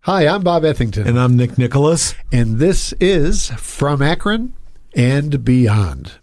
Hi, I'm Bob Ethington. And I'm Nick Nicholas. And this is From Akron and Beyond.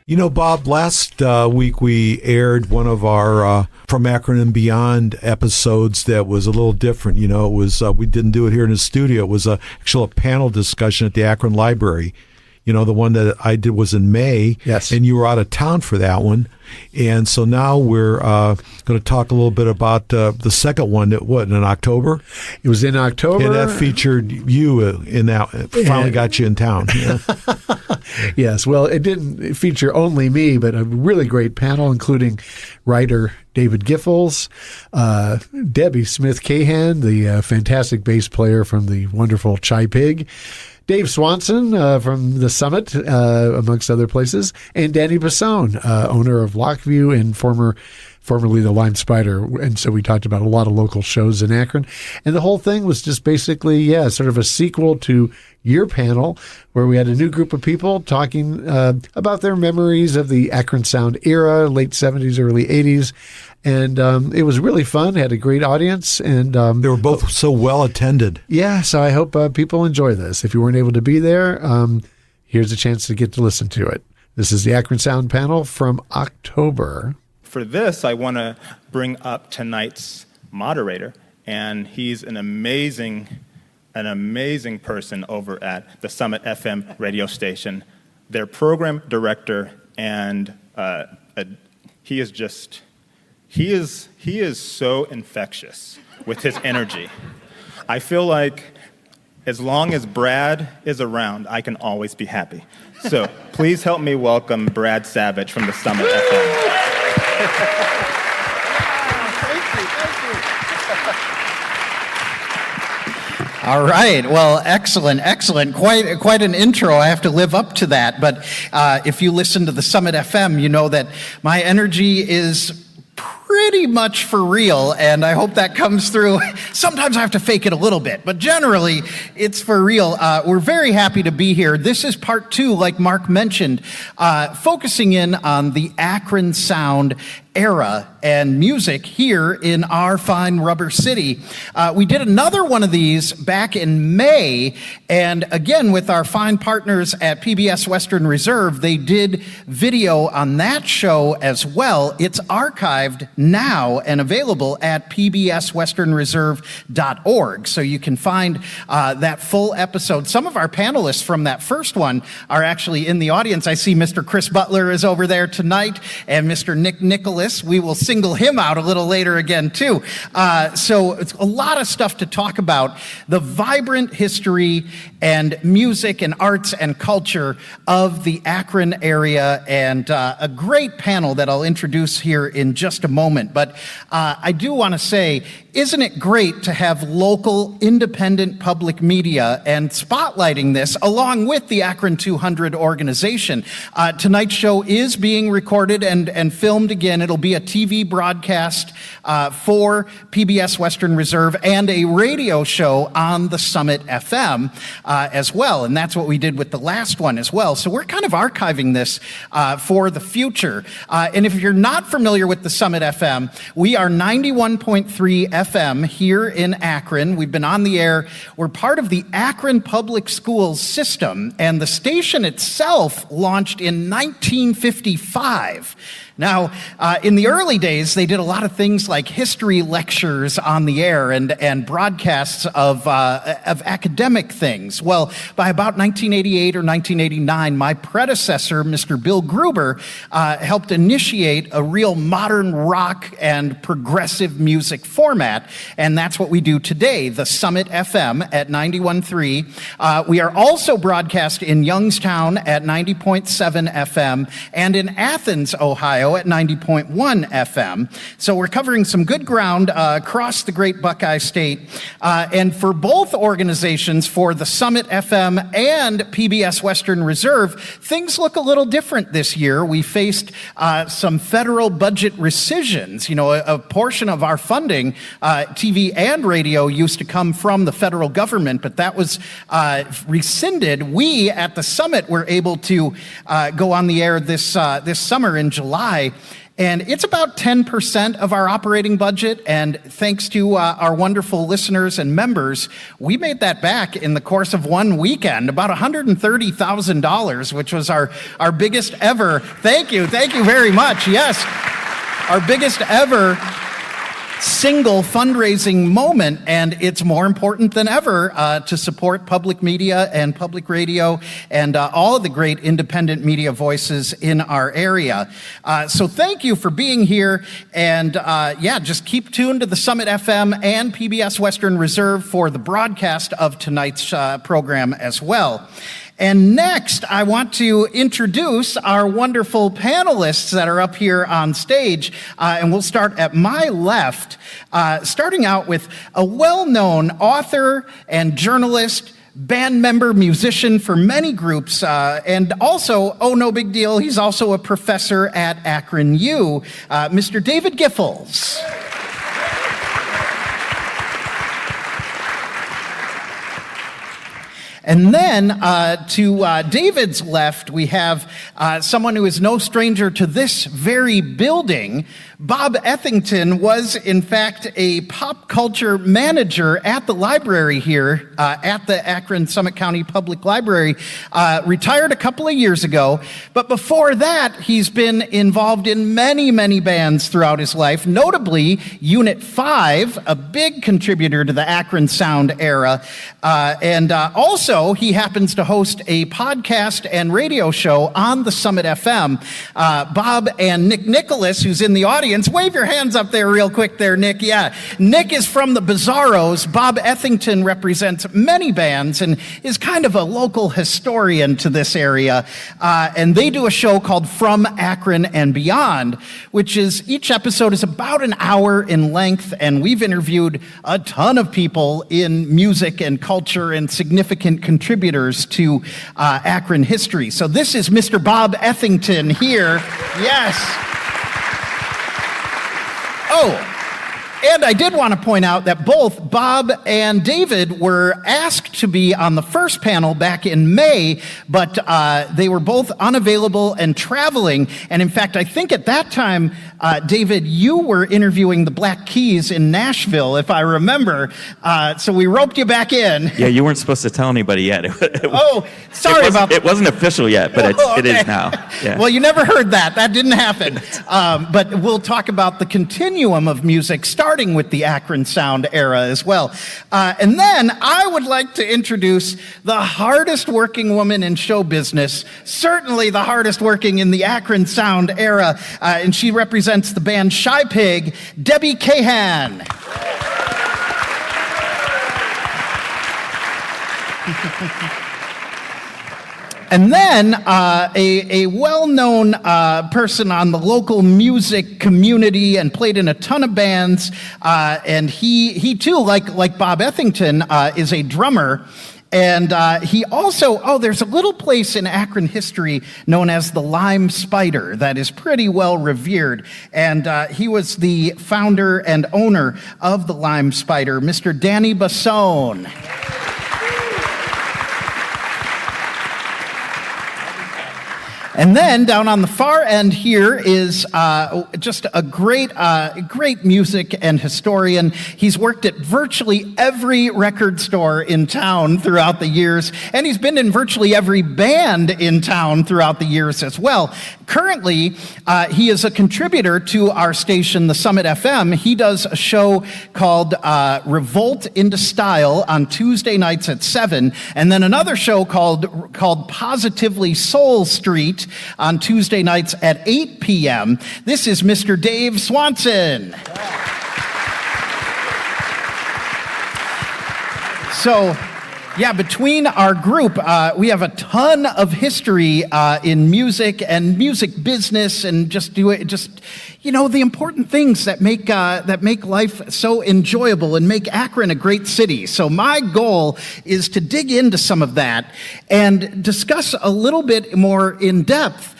You know, Bob, last week we aired one of our From Akron and Beyond episodes that was a little different. You know, it was we didn't do it here in the studio. It was actually a panel discussion at the Akron Library. You know, the one that I did was in May. Yes. And you were out of town for that one. And so now we're going to talk a little bit about the second one that, in October? It was in October. And that featured you in that, finally got you in town. Yeah. Yes, well, it didn't feature only me, but a really great panel, including writer David Giffels, Debbie Smith-Cahan, the fantastic bass player from the wonderful Chai Pig, Dave Swanson from the Summit, amongst other places, and Danny Basone, owner of Lockview and formerly the Lime Spider. And so we talked about a lot of local shows in Akron. And the whole thing was just basically, sort of a sequel to your panel, where we had a new group of people talking about their memories of the Akron Sound era, late 70s, early 80s. And it was really fun, had a great audience. And they were both so well attended. Yeah, so I hope people enjoy this. If you weren't able to be there, here's a chance to get to listen to it. This is the Akron Sound panel from October. For this, I want to bring up tonight's moderator, and he's an amazing person over at the Summit FM radio station. Their program director, and he is so infectious with his energy. I feel like as long as Brad is around, I can always be happy. So please help me welcome Brad Savage from the Summit FM. All right. Well, excellent. Quite an intro. I have to live up to that. But if you listen to the Summit FM, you know that my energy is pretty much for real, and I hope that comes through. Sometimes I have to fake it a little bit, but generally it's for real. We're very happy to be here. This is part 2, like Mark mentioned, focusing in on the Akron Sound era and music here in our fine Rubber City. We did another one of these back in May, and again with our fine partners at PBS Western Reserve, they did video on that show as well. It's archived now and available at pbswesternreserve.org, so you can find that full episode. Some of our panelists from that first one are actually in the audience. I see Mr. Chris Butler is over there tonight, and Mr. Nick Nicholas. We will single him out a little later again, too. So it's a lot of stuff to talk about. The vibrant history and music and arts and culture of the Akron area, and a great panel that I'll introduce here in just a moment. But I do want to say, isn't it great to have local independent public media and spotlighting this along with the Akron 200 organization? Tonight's show is being recorded and filmed again. It'll be a TV broadcast for PBS Western Reserve and a radio show on the Summit FM as well. And that's what we did with the last one as well. So we're kind of archiving this for the future. And if you're not familiar with the Summit FM, we are 91.3 FM here in Akron. We've been on the air. We're part of the Akron Public Schools system, and the station itself launched in 1955. Now, in the early days, they did a lot of things like history lectures on the air and broadcasts of academic things. Well, by about 1988 or 1989, my predecessor, Mr. Bill Gruber, helped initiate a real modern rock and progressive music format, and that's what we do today, the Summit FM at 91.3. We are also broadcast in Youngstown at 90.7 FM and in Athens, Ohio, Radio at 90.1 FM. So we're covering some good ground across the great Buckeye State. And for both organizations, for the Summit FM and PBS Western Reserve, things look a little different this year. We faced some federal budget rescissions. You know, a portion of our funding, TV and radio, used to come from the federal government, but that was rescinded. We at the Summit were able to go on the air this summer in July, and it's about 10% of our operating budget, and thanks to our wonderful listeners and members, we made that back in the course of one weekend, about $130,000, which was our biggest ever. Thank you very much. Yes, our biggest ever single fundraising moment, and it's more important than ever to support public media and public radio and all of the great independent media voices in our area. So thank you for being here, and just keep tuned to the Summit FM and PBS Western Reserve for the broadcast of tonight's program as well. And next, I want to introduce our wonderful panelists that are up here on stage. And we'll start at my left, starting out with a well-known author and journalist, band member, musician for many groups, and also, oh, no big deal, he's also a professor at Akron U, Mr. David Giffels. And then to David's left, we have someone who is no stranger to this very building. Bob Ethington was, in fact, a pop culture manager at the library here, at the Akron Summit County Public Library, retired a couple of years ago. But before that, he's been involved in many, many bands throughout his life, notably Unit 5, a big contributor to the Akron Sound era. And also, he happens to host a podcast and radio show on the Summit FM. Bob and Nick Nicholas, who's in the audience, wave your hands up there real quick there, Nick. Yeah, Nick is from the Bizarros. Bob Ethington represents many bands and is kind of a local historian to this area. And they do a show called From Akron and Beyond, which is, each episode is about an hour in length, and we've interviewed a ton of people in music and culture and significant contributors to Akron history. So this is Mr. Bob Ethington here. Yes. Oh, and I did want to point out that both Bob and David were asked to be on the first panel back in May, but they were both unavailable and traveling. And in fact, I think at that time, David, you were interviewing the Black Keys in Nashville, if I remember. So we roped you back in. Yeah, you weren't supposed to tell anybody yet. Sorry about that. It wasn't official yet, but it is now. Yeah. Well, you never heard that. That didn't happen. But we'll talk about the continuum of music, starting with the Akron Sound era as well. And then I would like to introduce the hardest working woman in show business, certainly the hardest working in the Akron Sound era, and she represents the band Shy Pig, Debbie Cahan. And then a well-known person on the local music community and played in a ton of bands. And he too, like Bob Ethington, is a drummer. And he also, there's a little place in Akron history known as the Lime Spider that is pretty well revered. And he was the founder and owner of the Lime Spider, Mr. Danny Basone. And then down on the far end here is just a great music and historian. He's worked at virtually every record store in town throughout the years, and he's been in virtually every band in town throughout the years as well. Currently, he is a contributor to our station, the Summit FM. He does a show called Revolt into Style on Tuesday nights at 7, and then another show called Positively Soul Street on Tuesday nights at 8 p.m. This is Mr. Dave Swanson. So Yeah, between our group, we have a ton of history in music and music business, and just the important things that make life so enjoyable and make Akron a great city. So my goal is to dig into some of that and discuss a little bit more in depth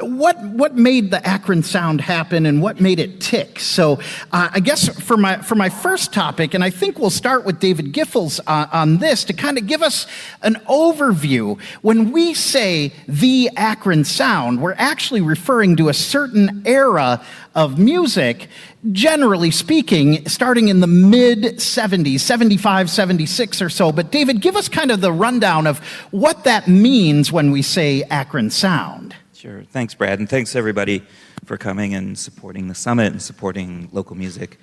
what made the Akron Sound happen and what made it tick. So I guess for my first topic, and I think we'll start with David Giffels on this to kind of give us an overview. When we say the Akron Sound, we're actually referring to a certain era of music, generally speaking, starting in the mid-70s, 75, 76 or so. But David, give us kind of the rundown of what that means when we say Akron Sound. Sure. Thanks, Brad, and thanks everybody for coming and supporting the summit and supporting local music.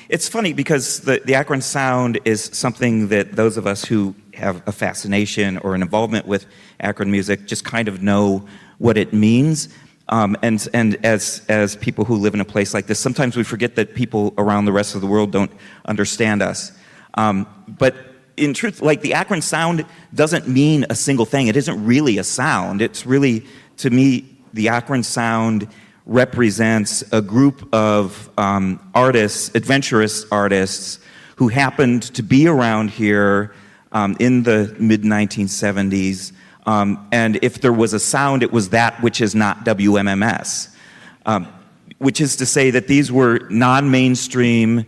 It's funny because the Akron Sound is something that those of us who have a fascination or an involvement with Akron music just kind of know what it means. And as people who live in a place like this, sometimes we forget that people around the rest of the world don't understand us. But in truth, like, the Akron Sound doesn't mean a single thing. It isn't really a sound. It's really, to me, the Akron Sound represents a group of artists, adventurous artists, who happened to be around here in the mid-1970s. And if there was a sound, it was that which is not WMMS, which is to say that these were non-mainstream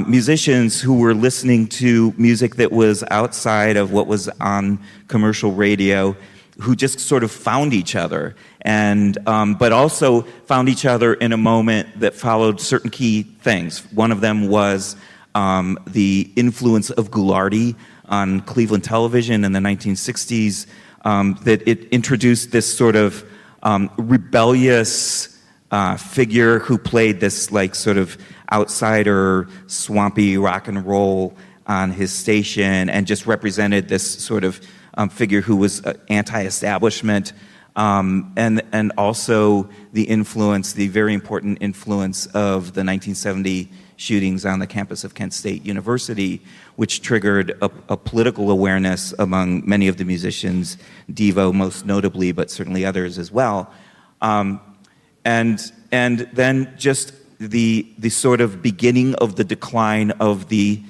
musicians who were listening to music that was outside of what was on commercial radio, who just sort of found each other, and but also found each other in a moment that followed certain key things. One of them was the influence of Ghoulardi on Cleveland television in the 1960s, that it introduced this sort of rebellious figure who played this, like, sort of outsider, swampy rock and roll on his station, and just represented this sort of figure who was anti-establishment, and also the very important influence of the 1970 shootings on the campus of Kent State University, which triggered a political awareness among many of the musicians, Devo most notably, but certainly others as well. And then just the sort of beginning of the decline of the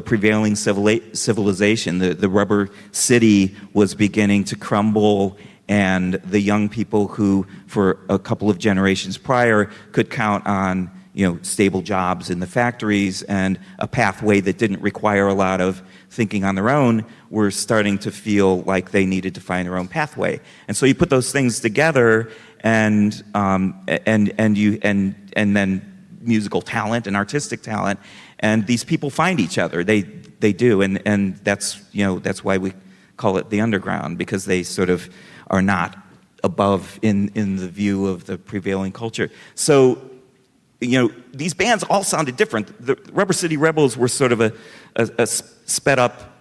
prevailing civilization. The rubber city was beginning to crumble, and the young people who, for a couple of generations prior, could count on stable jobs in the factories and a pathway that didn't require a lot of thinking on their own, were starting to feel like they needed to find their own pathway. And so you put those things together, and then musical talent and artistic talent, and these people find each other. They do, and that's why we call it the underground, because they sort of are not above in the view of the prevailing culture. So these bands all sounded different. The Rubber City Rebels were sort of a sped up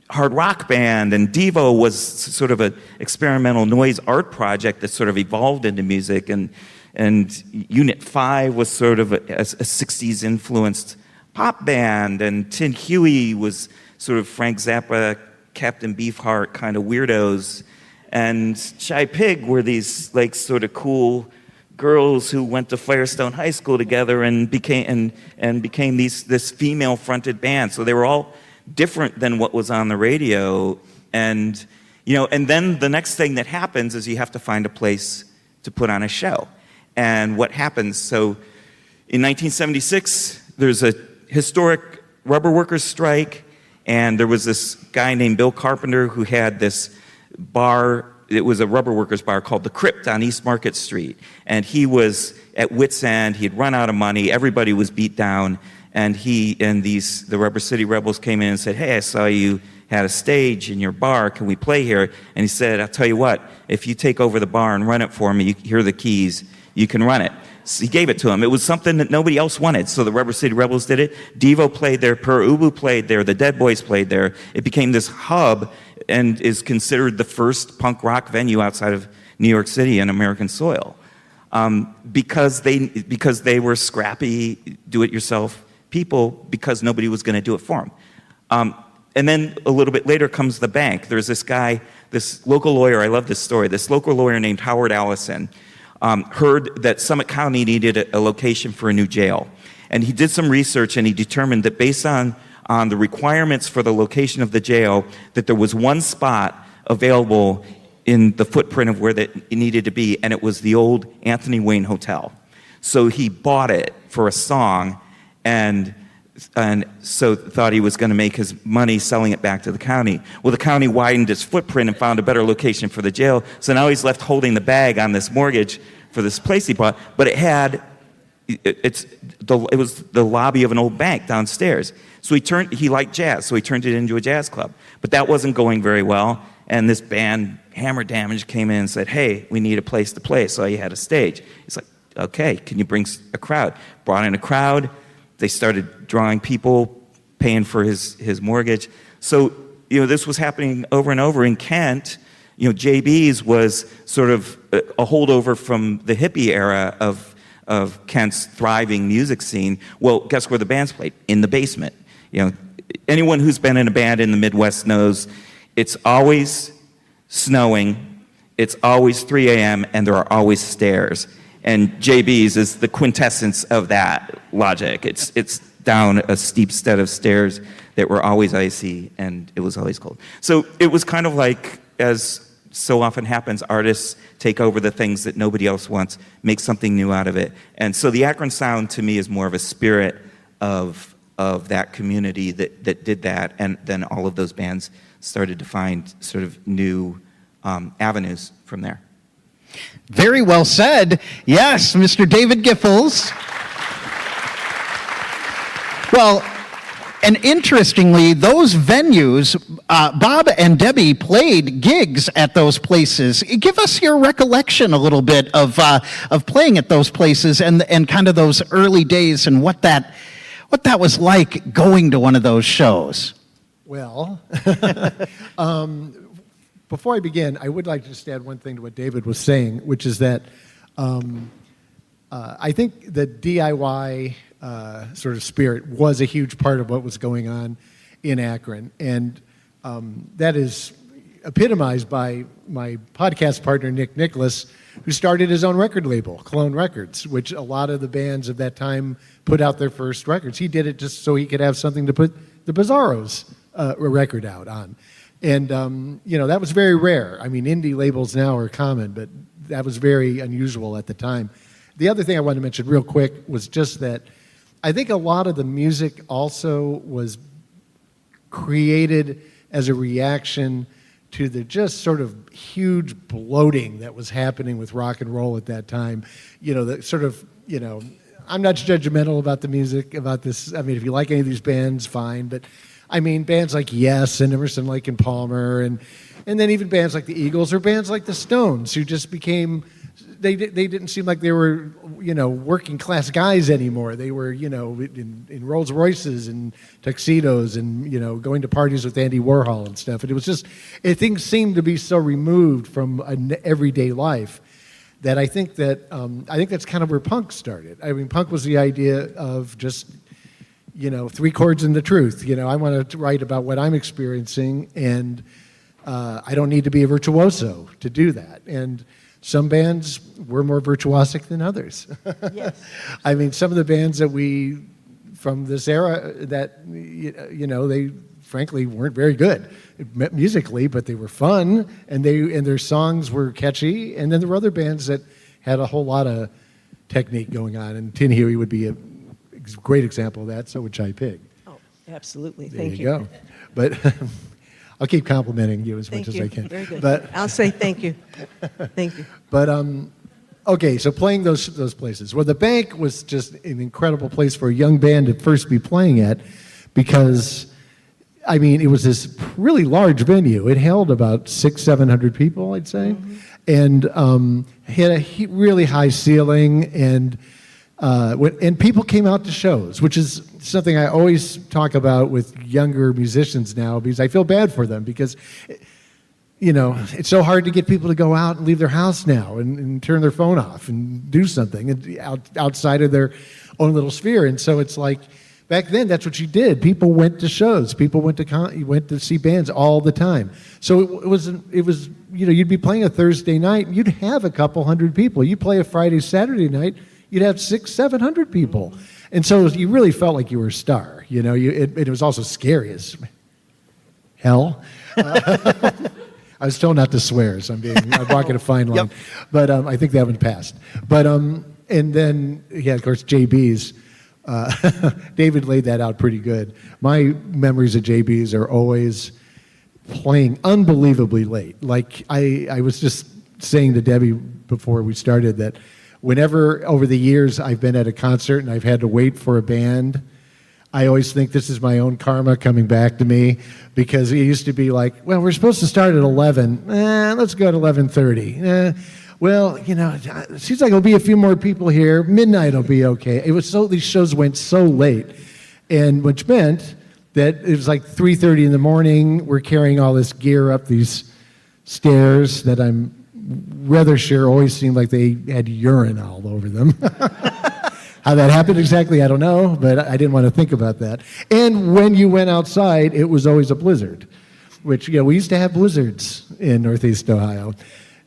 hard rock band, and Devo was sort of an experimental noise art project that sort of evolved into music, and Unit 5 was sort of a 60s influenced pop band, and Tin Huey was sort of Frank Zappa, Captain Beefheart kind of weirdos, and Shy Pig were these, like, sort of cool girls who went to Firestone High School together and became this female fronted band. So they were all different than what was on the radio, and then the next thing that happens is you have to find a place to put on a show. And what happens? So in 1976, there's a historic rubber workers strike, and there was this guy named Bill Carpenter who had this bar. It was a rubber workers bar called The Crypt on East Market Street, and he was at wit's end. He had run out of money. Everybody was beat down, and the Rubber City Rebels came in and said, "Hey, I saw you had a stage in your bar. Can we play here?" And he said, "I'll tell you what, if you take over the bar and run it for me, here are the keys, you can run it." So he gave it to him. It was something that nobody else wanted, so the Rubber City Rebels did it. Devo played there, Per Ubu played there, the Dead Boys played there. It became this hub and is considered the first punk rock venue outside of New York City and American soil, because they were scrappy, do-it-yourself people, because nobody was going to do it for them. And then a little bit later comes the bank. There's this guy, this local lawyer, I love this story, this local lawyer named Howard Allison heard that Summit County needed a location for a new jail. And he did some research and he determined that based on the requirements for the location of the jail, that there was one spot available in the footprint of where it needed to be, and it was the old Anthony Wayne Hotel. So he bought it for a song and so thought he was going to make his money selling it back to the county. Well, the county widened its footprint and found a better location for the jail, so now he's left holding the bag on this mortgage for this place he bought, but it was the lobby of an old bank downstairs. So he liked jazz, so he turned it into a jazz club. But that wasn't going very well, and this band, Hammer Damage, came in and said, hey, we need a place to play, so he had a stage. He's like, okay, can you bring a crowd? Brought in a crowd. They started drawing people, paying for his mortgage. So, this was happening over and over in Kent. JB's was sort of a holdover from the hippie era of Kent's thriving music scene. Well, guess where the bands played? In the basement. Anyone who's been in a band in the Midwest knows it's always snowing, it's always 3 a.m., and there are always stairs. And JB's is the quintessence of that logic. It's down a steep set of stairs that were always icy, and it was always cold. So it was kind of like, as so often happens, artists take over the things that nobody else wants, make something new out of it. And so the Akron Sound, to me, is more of a spirit of that community that did that, and then all of those bands started to find sort of new avenues from there. Very well said. Yes, Mr. David Giffels. Well, and interestingly, those venues, Bob and Debbie played gigs at those places. Give us your recollection a little bit of playing at those places and kind of those early days and what that was like going to one of those shows. Well, before I begin, I would like to just add one thing to what David was saying, which is that I think the DIY sort of spirit was a huge part of what was going on in Akron. And that is epitomized by my podcast partner, Nick Nicholas, who started his own record label, Clone Records, which a lot of the bands of that time put out their first records. He did it just so he could have something to put the Bizarros record out on. And, that was very rare. I mean, indie labels now are common, but that was very unusual at the time. The other thing I wanted to mention real quick was just that I think a lot of the music also was created as a reaction to the just sort of huge bloating that was happening with rock and roll at that time. The sort of, I'm not judgmental about the music, about this. I mean, if you like any of these bands, fine. But, I mean, bands like Yes and Emerson, Lake and Palmer, and then even bands like the Eagles or bands like the Stones, who just became, they didn't seem like they were, working class guys anymore. They were, in Rolls Royces and tuxedos and, going to parties with Andy Warhol and stuff. And it was just, things seemed to be so removed from an everyday life that I think that's kind of where punk started. I mean, punk was the idea of just, three chords and the truth. I want to write about what I'm experiencing, and I don't need to be a virtuoso to do that. And some bands were more virtuosic than others. Yes. I mean, some of the bands that from this era that, they frankly weren't very good musically, but they were fun, and their songs were catchy. And then there were other bands that had a whole lot of technique going on, and Tin Huey would be a great example of that. So would Chai Pig. Oh, absolutely. There Thank you go. But I'll keep complimenting you as much as I can. Very good. But I'll say thank you. Thank you. But okay, so playing those places. Well, the Bank was just an incredible place for a young band to first be playing at, because I mean, it was this really large venue. It held about 600-700 people, I'd say, and had a really high ceiling, and people came out to shows, which is something I always talk about with younger musicians now, because I feel bad for them, because it's so hard to get people to go out and leave their house now and turn their phone off and do something outside of their own little sphere. And so it's like Back then, that's what you did. People went to shows. People went to see bands all the time. So it was you'd be playing a Thursday night, you'd have a couple hundred people. You play a Friday, Saturday night, you'd have 600-700 people. And so you really felt like you were a star. It was also scary as hell. I was told not to swear, so I'm walking a fine line. Yep. But I think that one passed. But and then of course JB's. David laid that out pretty good. My memories of JB's are always playing unbelievably late. Like I was just saying to Debbie before we started that whenever over the years I've been at a concert and I've had to wait for a band, I always think this is my own karma coming back to me, because it used to be like, well, we're supposed to start at 11. Let's go at 11:30. Well, it seems like there'll be a few more people here. Midnight will be okay. These shows went so late, and which meant that it was like 3:30 in the morning. We're carrying all this gear up these stairs that I'm rather sure always seemed like they had urine all over them. How that happened exactly, I don't know, but I didn't want to think about that. And when you went outside, it was always a blizzard, which, we used to have blizzards in Northeast Ohio.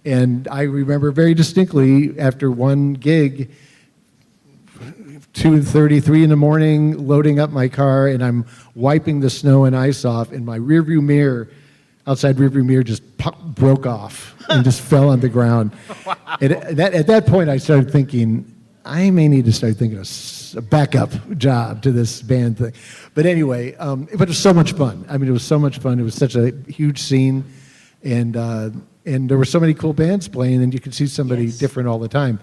And I remember very distinctly after one gig, 2:33 in the morning, loading up my car, and I'm wiping the snow and ice off, and my rearview mirror, outside rearview mirror, just broke off and just fell on the ground. Wow. And at that point, I started thinking, I may need to start thinking of a backup job to this band thing. But anyway, but it was so much fun. It was so much fun. It was such a huge scene, and there were so many cool bands playing, and you could see somebody different all the time.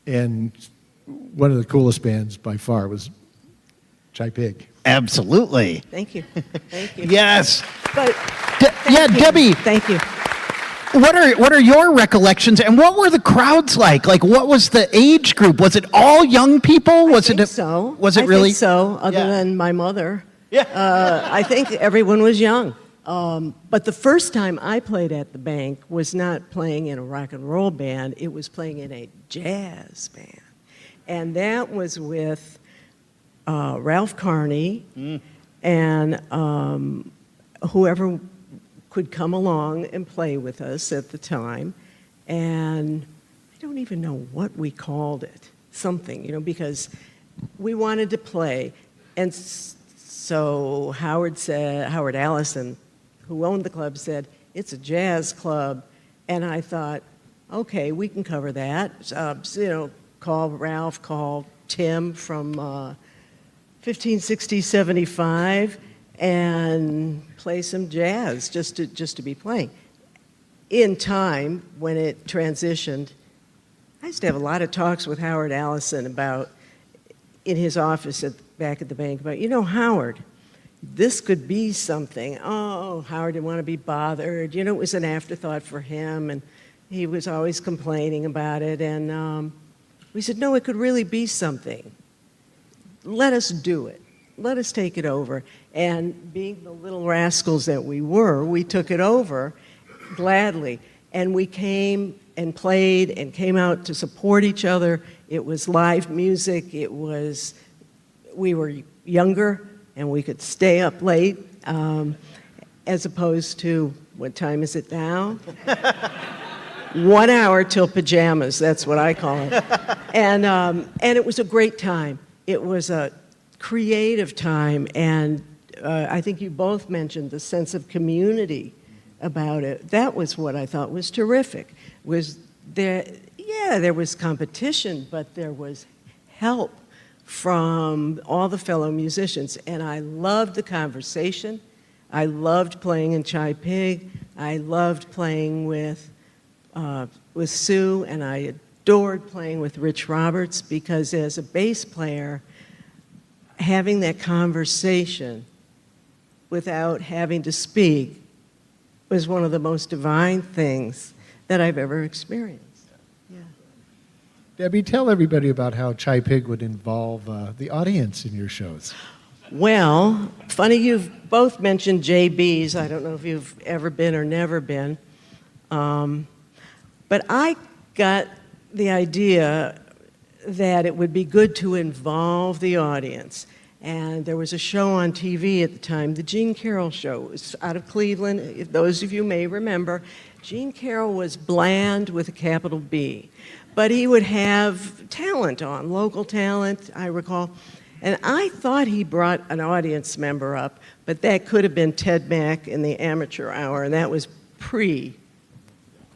And one of the coolest bands by far was Chai Pig. Absolutely. Thank you. Thank you. Yes. But Debbie. Thank you. What are your recollections, and what were the crowds like? Like, what was the age group? Was it all young people? Was I think so. Was it I really? Think so, other than my mother. Yeah. I think everyone was young. But the first time I played at the Bank was not playing in a rock and roll band. It was playing in a jazz band. And that was with Ralph Carney and whoever could come along and play with us at the time. And I don't even know what we called it. Something, because we wanted to play. And so Howard Allison, who owned the club, said, it's a jazz club. And I thought, okay, we can cover that. Call Ralph, call Tim from 1560, 75, and play some jazz just to be playing. In time, when it transitioned, I used to have a lot of talks with Howard Allison about, in his office back at the Bank, about, Howard, this could be something. Oh, Howard didn't want to be bothered. It was an afterthought for him, and he was always complaining about it. And we said, no, it could really be something. Let us do it. Let us take it over. And being the little rascals that we were, we took it over gladly. And we came and played and came out to support each other. It was live music. We were younger and we could stay up late, as opposed to, what time is it now? 1 hour till pajamas, that's what I call it. And it was a great time. It was a creative time, and I think you both mentioned the sense of community about it. That was what I thought was terrific. There was competition, but there was help from all the fellow musicians, and I loved the conversation. I loved playing in Chai Pig. I loved playing with Sue, and I adored playing with Rich Roberts, because as a bass player, having that conversation without having to speak was one of the most divine things that I've ever experienced. Yeah. Debbie, tell everybody about how Chai Pig would involve the audience in your shows. Well, funny you've both mentioned JB's. I don't know if you've ever been or never been. But I got the idea that it would be good to involve the audience. And there was a show on TV at the time, the Gene Carroll Show. It was out of Cleveland. If those of you may remember, Gene Carroll was bland with a capital B. But he would have talent on, local talent, I recall. And I thought he brought an audience member up, but that could have been Ted Mack in the amateur hour, and that was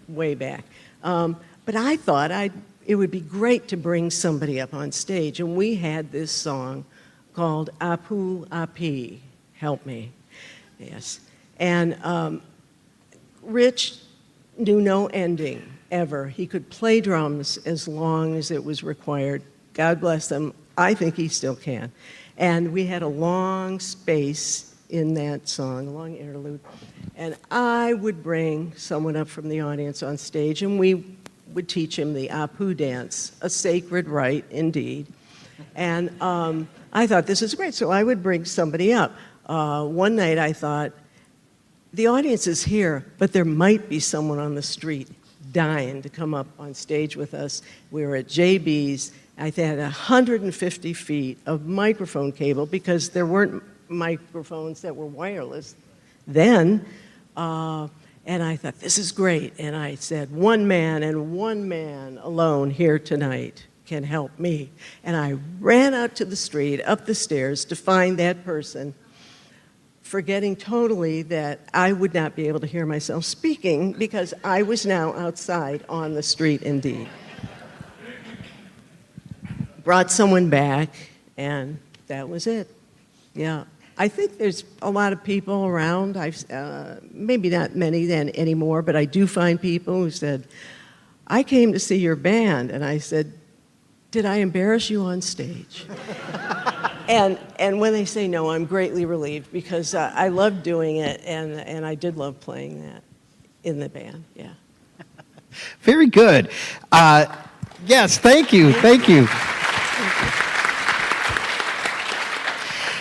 way back. But I thought it would be great to bring somebody up on stage, and we had this song called Apu Api, Help Me. Yes. And Rich knew no ending, ever. He could play drums as long as it was required. God bless them. I think he still can. And we had a long space in that song, a long interlude. And I would bring someone up from the audience on stage, and we would teach him the Apu dance, a sacred rite indeed. And I thought, this is great. So I would bring somebody up. One night I thought, the audience is here, but there might be someone on the street dying to come up on stage with us. We were at JB's. I had 150 feet of microphone cable because there weren't microphones that were wireless then. And I thought, this is great. And I said, one man and one man alone here tonight can help me. And I ran out to the street, up the stairs to find that person, forgetting totally that I would not be able to hear myself speaking because I was now outside on the street indeed. Brought someone back, and that was it. Yeah. I think there's a lot of people around. Maybe not many then anymore, but I do find people who said, I came to see your band, and I said, did I embarrass you on stage? And when they say no, I'm greatly relieved because I love doing it, and I did love playing that in the band, yeah. Very good. Yes, thank you.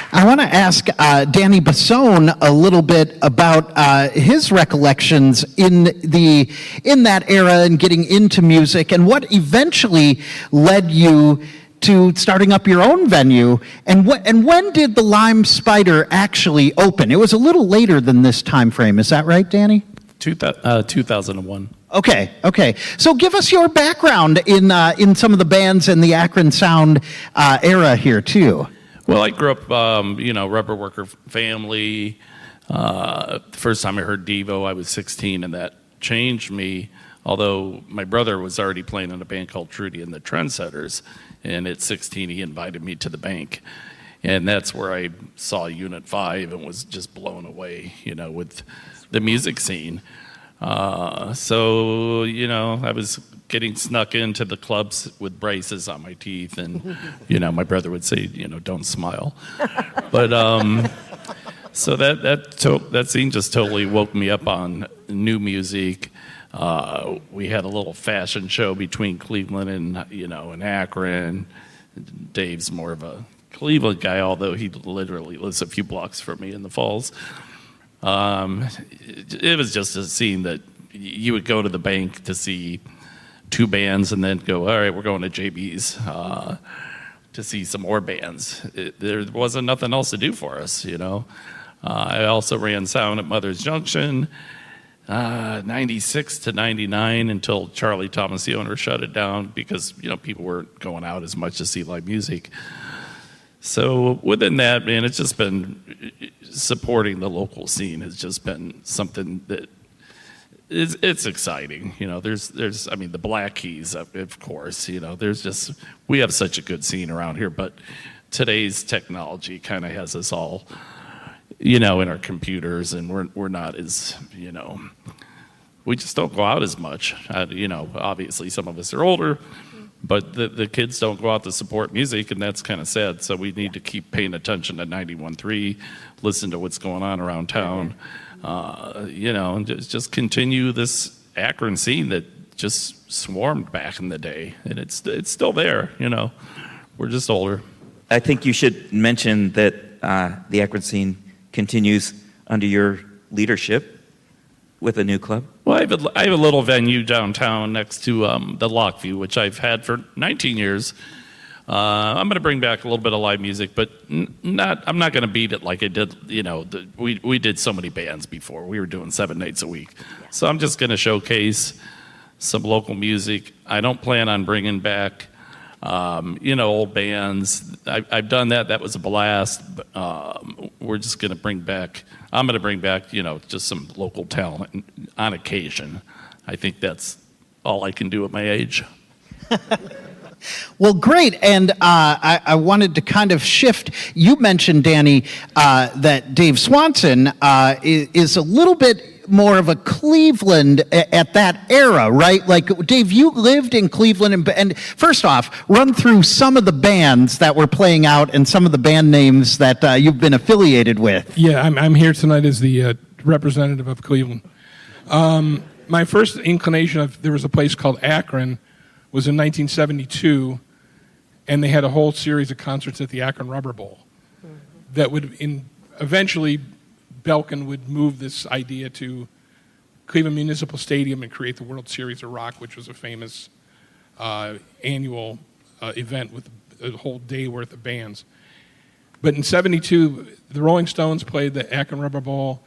I want to ask Danny Basone a little bit about his recollections in that era and getting into music, and what eventually led you to starting up your own venue. And when did the Lime Spider actually open? It was a little later than this time frame. Is that right, Danny? 2001. Okay. So give us your background in some of the bands in the Akron Sound era here too. Well, I grew up, rubber worker family. The first time I heard Devo, I was 16, and that changed me. Although my brother was already playing in a band called Trudy and the Trendsetters, and at 16 he invited me to the bank. And that's where I saw Unit 5 and was just blown away, with the music scene. So, I was getting snuck into the clubs with braces on my teeth, and, my brother would say, don't smile. But, so that scene just totally woke me up on new music. We had a little fashion show between Cleveland and Akron. Dave's more of a Cleveland guy, although he literally lives a few blocks from me in the Falls. It was just a scene that you would go to the bank to see two bands and then go, all right, we're going to JB's to see some more bands. There wasn't nothing else to do for us, I also ran sound at Mother's Junction, 96 to 99 until Charlie Thomas, the owner, shut it down because, people weren't going out as much to see live music. So within that, man, it's just been supporting the local scene has just been something that it's exciting. There's the Black Keys, of course, we have such a good scene around here, but today's technology kind of has us all, in our computers, and we're not as, we just don't go out as much. Obviously some of us are older, but the kids don't go out to support music, and that's kind of sad. So we need to keep paying attention to 91.3, listen to what's going on around town, and just continue this Akron scene that just swarmed back in the day, and it's still there. We're just older. I think you should mention that the Akron scene continues under your leadership with a new club. Well, I have a little venue downtown next to the Lockview, which I've had for 19 years. I'm going to bring back a little bit of live music, but I'm not going to beat it like I did. We did so many bands before. We were doing 7 nights a week, so I'm just going to showcase some local music. I don't plan on bringing back, old bands. I've done that. That was a blast. We're just going to bring back. I'm going to bring back, just some local talent on occasion. I think that's all I can do at my age. Well, great. And I wanted to kind of shift. You mentioned, Danny, that Dave Swanson is a little bit more of a Cleveland at that era, right? Like, Dave, you lived in Cleveland. And first off, run through some of the bands that were playing out and some of the band names that you've been affiliated with. Yeah, I'm here tonight as the representative of Cleveland. My first inclination of there was a place called Akron was in 1972, and they had a whole series of concerts at the Akron Rubber Bowl. That would eventually Belkin would move this idea to Cleveland Municipal Stadium and create the World Series of Rock, which was a famous annual event with a whole day worth of bands. But in 72, the Rolling Stones played the Akron Rubber Bowl.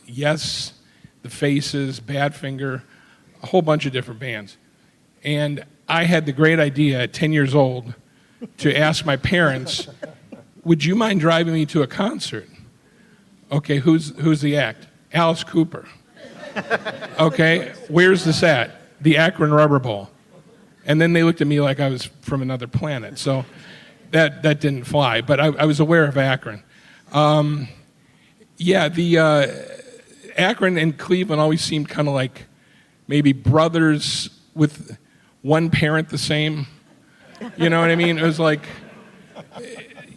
Yes, the Faces, Badfinger, a whole bunch of different bands. And I had the great idea at 10 years old to ask my parents, would you mind driving me to a concert? Okay, who's the act? Alice Cooper. Okay, where's this at? The Akron Rubber Bowl. And then they looked at me like I was from another planet. So that didn't fly, but I was aware of Akron. The Akron and Cleveland always seemed kind of like maybe brothers with one parent the same. You know what I mean? It was like,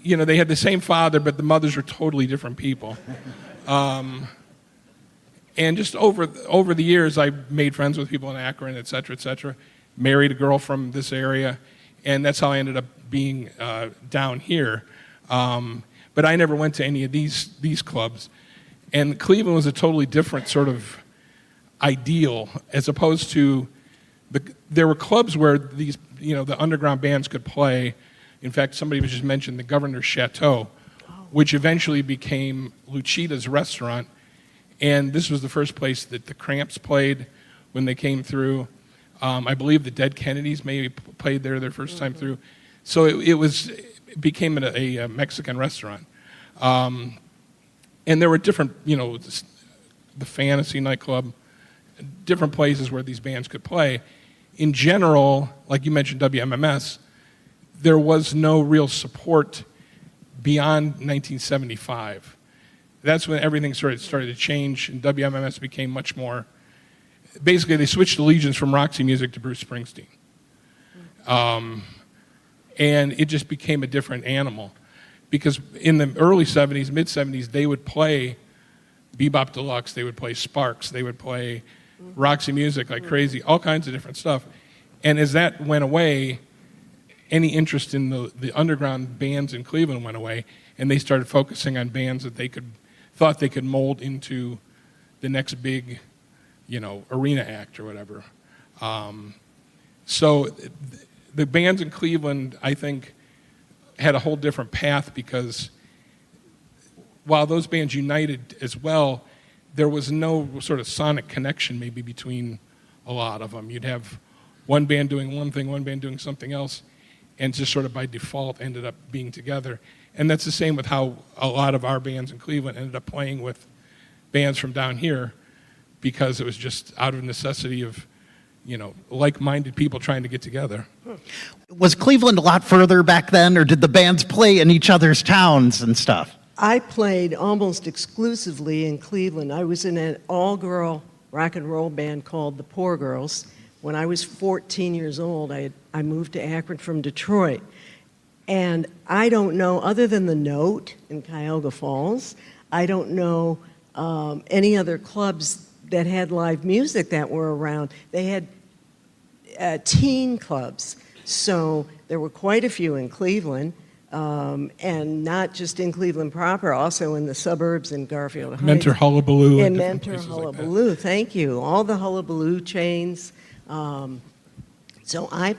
they had the same father, but the mothers were totally different people. And just over the years, I made friends with people in Akron, et cetera, married a girl from this area, and that's how I ended up being down here. But I never went to any of these clubs. And Cleveland was a totally different sort of ideal, as opposed to there were clubs where these, the underground bands could play. In fact, somebody was just mentioned the Governor's Chateau, which eventually became Lucida's restaurant. And this was the first place that the Cramps played when they came through. I believe the Dead Kennedys maybe played there their first time through. So it became a Mexican restaurant. And there were different, the Fantasy nightclub, different places where these bands could play. In general, like you mentioned WMMS, there was no real support beyond 1975. That's when everything started to change, and WMMS became much more. Basically, they switched allegiance from Roxy Music to Bruce Springsteen. And it just became a different animal. Because in the early 70s, mid-70s, they would play Bebop Deluxe, they would play Sparks, they would play Roxy Music like crazy, all kinds of different stuff. And as that went away, any interest in the underground bands in Cleveland went away, and they started focusing on bands that they thought they could mold into the next big, arena act or whatever. So the bands in Cleveland, I think, had a whole different path, because while those bands united as well, there was no sort of sonic connection maybe between a lot of them. You'd have one band doing one thing, one band doing something else, and just sort of by default ended up being together. And that's the same with how a lot of our bands in Cleveland ended up playing with bands from down here, because it was just out of necessity of, like-minded people trying to get together. Was Cleveland a lot further back then, or did the bands play in each other's towns and stuff? I played almost exclusively in Cleveland. I was in an all-girl rock and roll band called the Poor Girls. When I was 14 years old, I moved to Akron from Detroit. And I don't know, other than the Note in Cuyahoga Falls, I don't know any other clubs that had live music that were around. They had teen clubs. So there were quite a few in Cleveland. And not just in Cleveland proper, also in the suburbs in Garfield Heights. Mentor Hullabaloo. And Mentor Hullabaloo, thank you. All the Hullabaloo chains. So I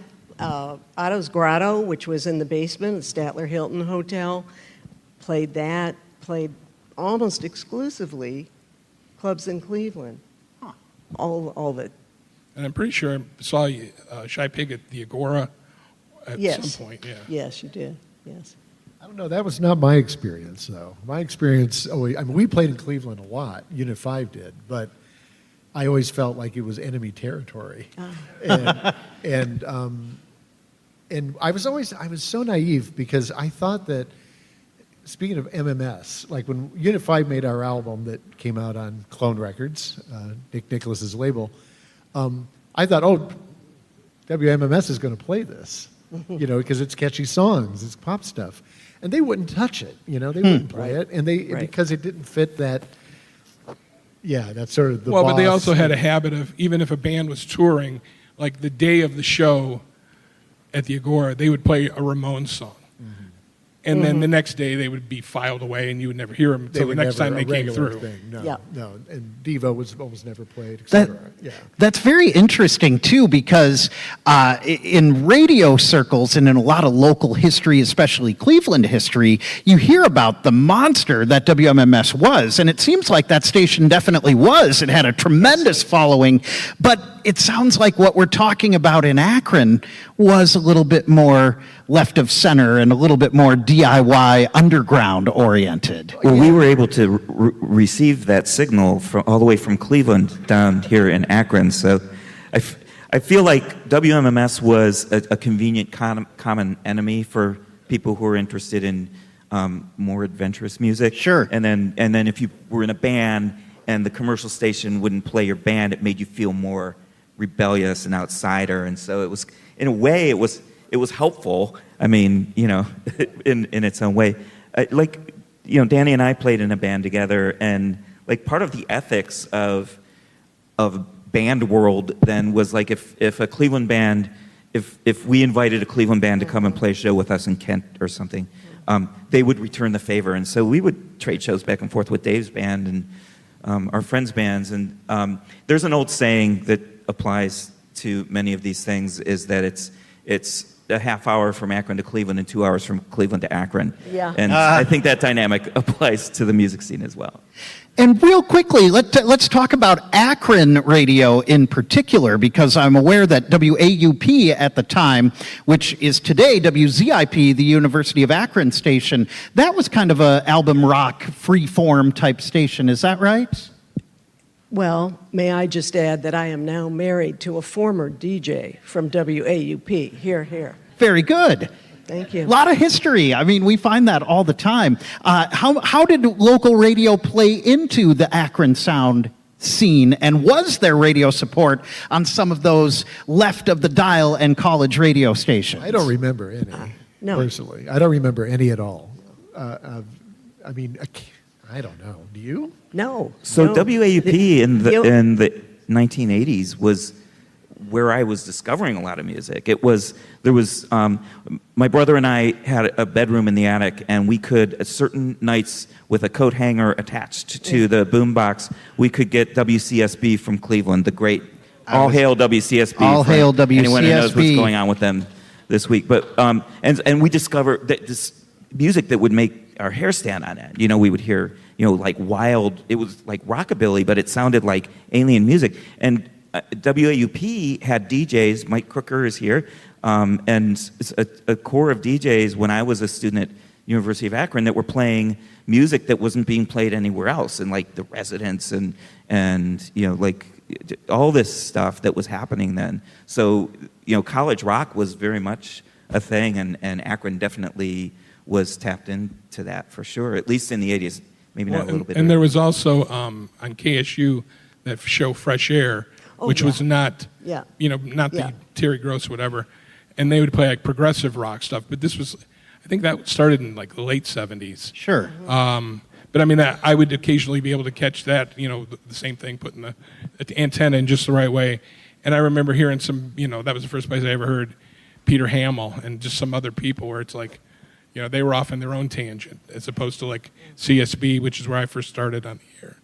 Otto's Grotto, which was in the basement at Statler Hilton Hotel, played that, played almost exclusively clubs in Cleveland. All of it. And I'm pretty sure I saw you, Shy Pig at the Agora at some point. Yeah. Yes, you did. Yes. I don't know. That was not my experience, though. My experience, we played in Cleveland a lot. Unit 5 did, but I always felt like it was enemy territory. And I was so naive because I thought that, speaking of MMS, like when Unit 5 made our album that came out on Clone Records, Nick Nicholas's label, I thought, WMMS is going to play this, because it's catchy songs, it's pop stuff. And they wouldn't touch it, they wouldn't play it. And because it didn't fit that, that's sort of the Well, boss. but they also had a habit of, even if a band was touring, like the day of the show at the Agora, they would play a Ramones song. And then the next day they would be filed away, and you would never hear them until the next time they came through. No. And Devo was almost never played, etc. That's very interesting, too, because in radio circles and in a lot of local history, especially Cleveland history, you hear about the monster that WMMS was. And it seems like that station definitely was. It had a tremendous following. But it sounds like what we're talking about in Akron was a little bit more left of center and a little bit more DIY underground oriented. Well, we were able to receive that signal all the way from Cleveland down here in Akron. So I feel like WMMS was a convenient common enemy for people who are interested in more adventurous music. Sure. And then if you were in a band and the commercial station wouldn't play your band, it made you feel more rebellious and outsider. And so it was, in a way, it was helpful. I mean, in its own way. Danny and I played in a band together, and like part of the ethics of band world then was like if a Cleveland band, if we invited a Cleveland band to come and play a show with us in Kent or something, they would return the favor, and so we would trade shows back and forth with Dave's band and our friends' bands. And there's an old saying that applies to many of these things, is that it's a half hour from Akron to Cleveland and 2 hours from Cleveland to Akron. Yeah. And I think that dynamic applies to the music scene as well. And real quickly, let's talk about Akron radio in particular, because I'm aware that WAUP at the time, which is today WZIP, the University of Akron station, that was kind of a album rock, free-form type station. Is that right? Well, may I just add that I am now married to a former DJ from WAUP. Here. Very good. Thank you. A lot of history. I mean, we find that all the time. How did local radio play into the Akron Sound scene, and was there radio support on some of those left of the dial and college radio stations? I don't remember any, No. personally. I don't remember any at all. I don't know. Do you? No. So no. WAUP in the 1980s was where I was discovering a lot of music. My brother and I had a bedroom in the attic, and we could, at certain nights with a coat hanger attached to the boombox, we could get WCSB from Cleveland, the great All Hail WCSB. All Hail WCSB. Anyone who knows what's going on with them this week. But and we discovered that this music that would make our hair stand on end. We would hear, like wild, it was like rockabilly, but it sounded like alien music. And WAUP had DJs, Mike Crooker is here, and a core of DJs when I was a student at University of Akron that were playing music that wasn't being played anywhere else, and like The Residents and like all this stuff that was happening then. So, college rock was very much a thing, and Akron definitely was tapped into that for sure, at least in the 80s, maybe not a little bit. And there was also on KSU that show Fresh Air, which was not, not the Terry Gross or whatever, and they would play like progressive rock stuff. But this was, I think that started in like the late 70s. Sure. But I mean, I would occasionally be able to catch that, the same thing, putting the antenna in just the right way. And I remember hearing some, that was the first place I ever heard Peter Hamill and just some other people where it's like, they were off in their own tangent, as opposed to like CSB, which is where I first started on the air.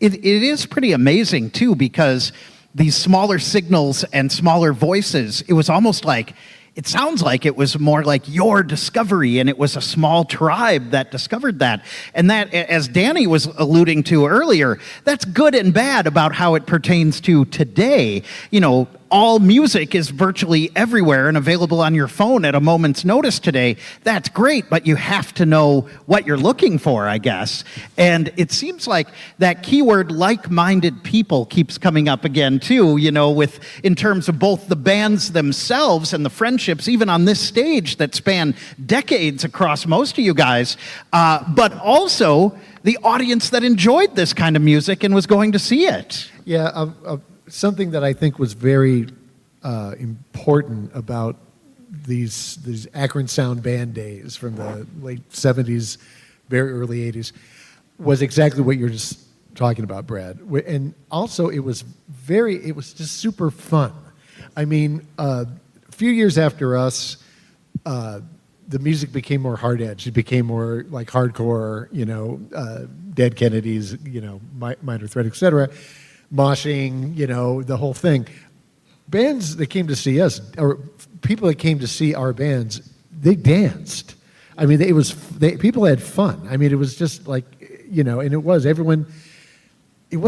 It is pretty amazing, too, because these smaller signals and smaller voices, it was almost like, it sounds like it was more like your discovery, and it was a small tribe that discovered that. And that, as Danny was alluding to earlier, that's good and bad about how it pertains to today. You know, all music is virtually everywhere and available on your phone at a moment's notice today. That's great, but you have to know what you're looking for, I guess. And it seems like that keyword like-minded people keeps coming up again too, you know, with in terms of both the bands themselves and the friendships, even on this stage that span decades across most of you guys, but also the audience that enjoyed this kind of music and was going to see it. Yeah, something that I think was very important about these Akron Sound band days from the late 70s, very early 80s, was exactly what you're just talking about, Brad. And also, it was just super fun. I mean, a few years after us, the music became more hard-edged. It became more like hardcore, you know, Dead Kennedys, you know, Minor Threat, etc., moshing, you know, the whole thing. Bands that came to see us, or people that came to see our bands, they danced. I mean, people had fun. I mean, it was just like, you know, and it was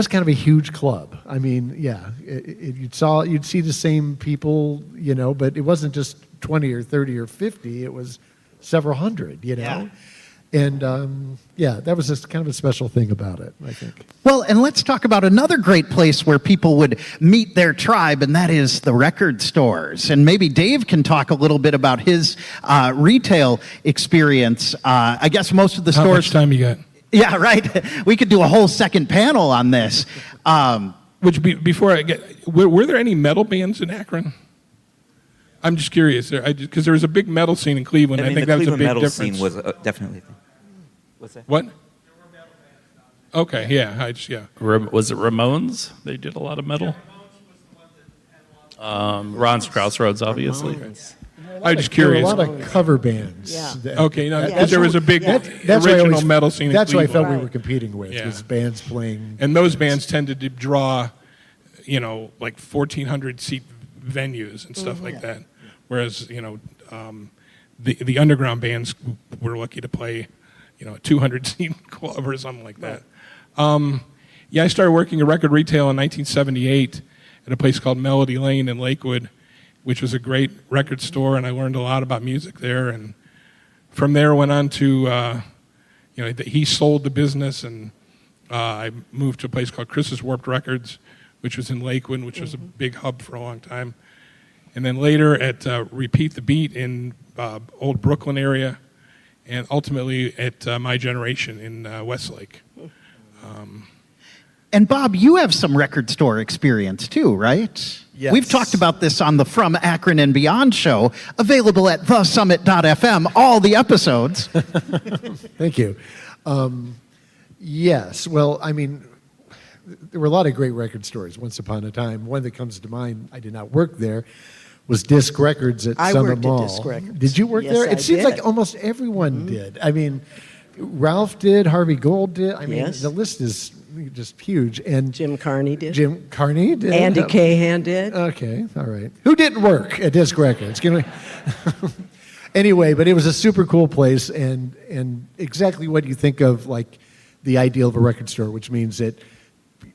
kind of a huge club. I mean, yeah, you'd see the same people, you know, but it wasn't just 20 or 30 or 50. It was several hundred, you know. Yeah. And, yeah, that was just kind of a special thing about it, I think. Well, and let's talk about another great place where people would meet their tribe, and that is the record stores. And maybe Dave can talk a little bit about his retail experience. I guess most of the stores... How much time you got? Yeah, right. We could do a whole second panel on this. Before I get... Were there any metal bands in Akron? I'm just curious, because there was a big metal scene in Cleveland. I think that was a big difference. The Cleveland metal scene was definitely a thing. What's that? What? Okay, yeah, Was it Ramones? They did a lot of metal. Ron's Crossroads, obviously. I'm just There were curious. a lot of cover bands. Yeah. Okay, no, Yeah. because there was a big That's why I original always- metal scene in That's what I Cleveland. felt we were competing with, Yeah. was bands playing. And those bands tended to draw, you know, like 1,400 seat venues and stuff like that. Whereas, you know, the underground bands were lucky to play, you know, a 200 seat club or something like that. Yeah, I started working at record retail in 1978 at a place called Melody Lane in Lakewood, which was a great record store, and I learned a lot about music there. And from there, went on to, you know, he sold the business, and I moved to a place called Chris's Warped Records, which was in Lakewood, which was a big hub for a long time. And then later at Repeat the Beat in old Brooklyn area, and ultimately at My Generation in Westlake. And Bob, you have some record store experience too, right? Yes. We've talked about this on the From Akron and Beyond show, available at thesummit.fm, all the episodes. Thank you. Yes, well, I mean, there were a lot of great record stores once upon a time. One that comes to mind, I did not work there, was Disc Records at I Summit worked at Mall. Disc Records. Did you work Yes, there? I It seems did. like almost everyone did. I mean, Ralph did, Harvey Gold did. I mean, Yes. the list is just huge. And Jim Carney did. Jim Carney did. Andy Cahan did. Okay, all right. Who didn't work at Disc Records? Anyway, but it was a super cool place, and exactly what you think of, like the ideal of a record store, which means that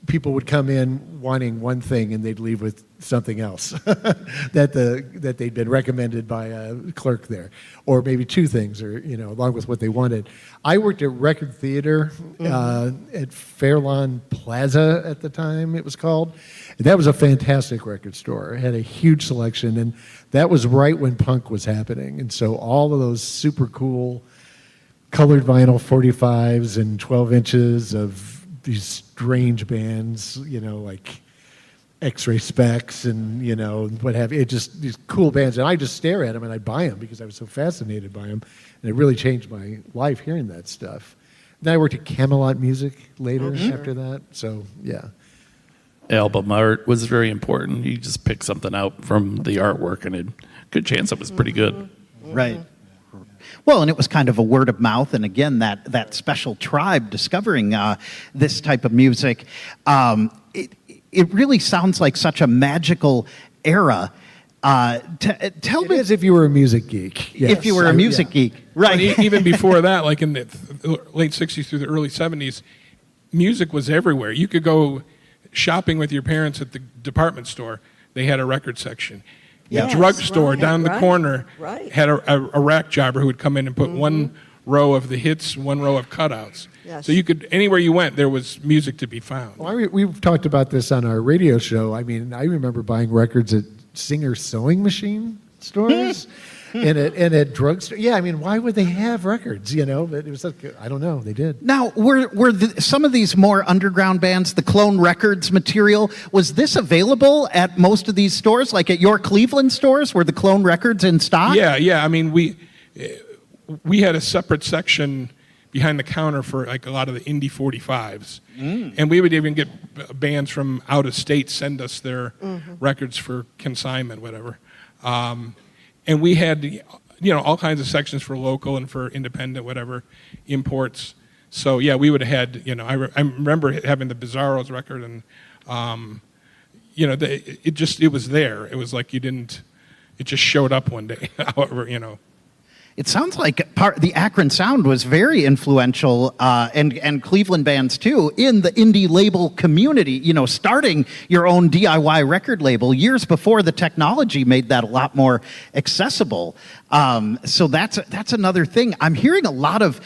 people would come in wanting one thing and they'd leave with something else that they'd been recommended by a clerk there, or maybe two things, or you know, along with what they wanted. I worked at Record Theater at Fairlawn Plaza at the time it was called. And that was a fantastic record store. It had a huge selection, and that was right when punk was happening. And so all of those super cool colored vinyl 45s and 12 inches of these strange bands, you know, like X-Ray Specs and, you know, what have you. It just, these cool bands. And I just stare at them and I'd buy them because I was so fascinated by them. And it really changed my life hearing that stuff. Then I worked at Camelot Music later after that. So, yeah. Album art was very important. You just pick something out from the artwork, and a good chance it was pretty good. Right. Well, and it was kind of a word of mouth, and again, that special tribe discovering this type of music. it really sounds like such a magical era. Tell It me, is if you were a music geek. Yes. if you were a music geek, right? Even before that, like in the late 60s through the early 70s, music was everywhere. You could go shopping with your parents at the department store. They had a record section. Yes, The drugstore right, down the right, corner right. had a rack jobber who would come in and put one row of the hits, one row of cutouts. Yes. So you could, anywhere you went, there was music to be found. Well, we've talked about this on our radio show. I mean, I remember buying records at Singer sewing machine stores and at drugstore. Yeah, I mean, why would they have records? You know, but it was like, I don't know. They did. Now, some of these more underground bands, the Clone Records material, was this available at most of these stores, like at your Cleveland stores? Were the Clone Records in stock? Yeah. I mean, we had a separate section behind the counter for like a lot of the indie 45s. And we would even get bands from out of state send us their records for consignment, whatever. And we had, all kinds of sections for local and for independent, whatever, imports. So yeah, we would have had, I remember having the Bizarros record, and it was there. It was like it just showed up one day. However, It sounds like the Akron Sound was very influential, and Cleveland bands too, in the indie label community, starting your own DIY record label years before the technology made that a lot more accessible. So that's another thing. I'm hearing a lot of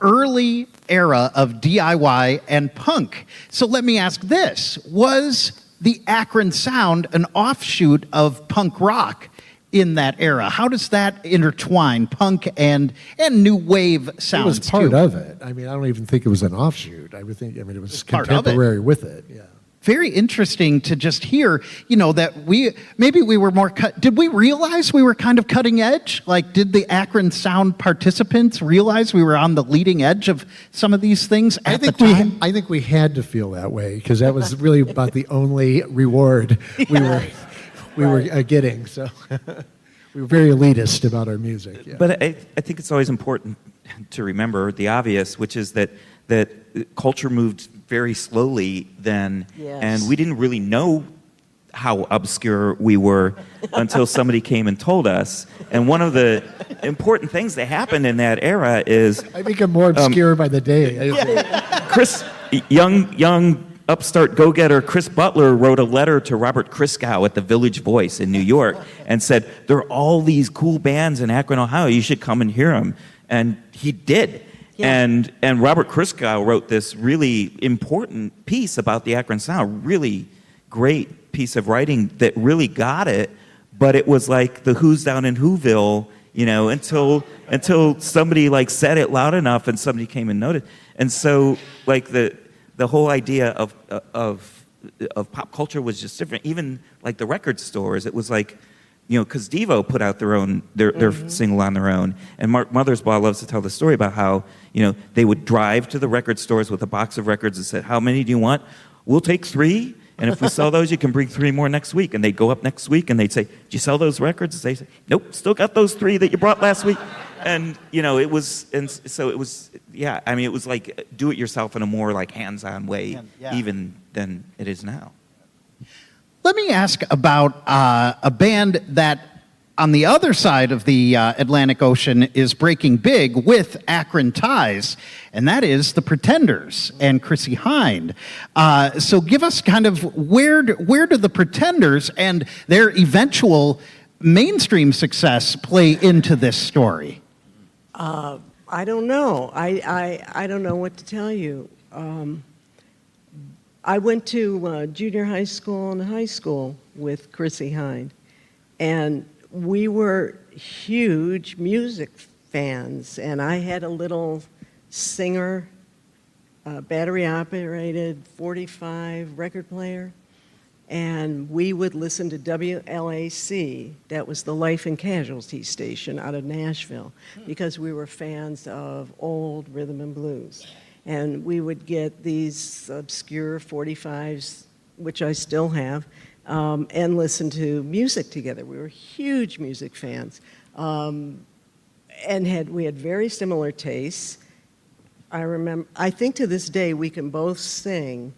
early era of DIY and punk. So let me ask this. Was the Akron Sound an offshoot of punk rock in that era? How does that intertwine, punk and new wave sounds? It was part too? of it. I mean, I don't even think it was an offshoot. I mean, it was part of it. contemporary with it. Yeah. Very interesting to just hear, that maybe we were more did we realize we were kind of cutting edge? Like, did the Akron Sound participants realize we were on the leading edge of some of these things at the time? I think we had to feel that way because that was really about the only reward we were getting. So we were very elitist about our music. Yeah. But I think it's always important to remember the obvious, which is that culture moved very slowly then, Yes. and we didn't really know how obscure we were until somebody came and told us. And one of the important things that happened in that era is I become more obscure by the day. Chris, young upstart go-getter Chris Butler wrote a letter to Robert Christgau at the Village Voice in New York and said, there are all these cool bands in Akron, Ohio. You should come and hear them. And he did. Yeah. And Robert Christgau wrote this really important piece about the Akron Sound, really great piece of writing that really got it, but it was like the Who's down in Whoville, until somebody said it loud enough and somebody came and noted. And so the whole idea of pop culture was just different. Even the record stores, it was because Devo put out their single on their own. And Mark Mothersbaugh loves to tell the story about how, they would drive to the record stores with a box of records and said, how many do you want? We'll take 3. And if we sell those, you can bring 3 more next week. And they'd go up next week and they'd say, did you sell those records? And they say, nope, still got those 3 that you brought last week. And, it was, and so it was, yeah, I mean, it was do it yourself in a more hands-on way, even than it is now. Let me ask about a band that, on the other side of the Atlantic Ocean, is breaking big with Akron ties, and that is the Pretenders and Chrissie Hynde. So give us kind of where do the Pretenders and their eventual mainstream success play into this story? I don't know. I don't know what to tell you. I went to junior high school and high school with Chrissie Hynde, and we were huge music fans, and I had a little Singer battery-operated 45 record player, and we would listen to WLAC, that was the Life and Casualty station out of Nashville, because we were fans of old rhythm and blues. And we would get these obscure 45s, which I still have, and listen to music together. We were huge music fans, and we had very similar tastes. I think to this day we can both sing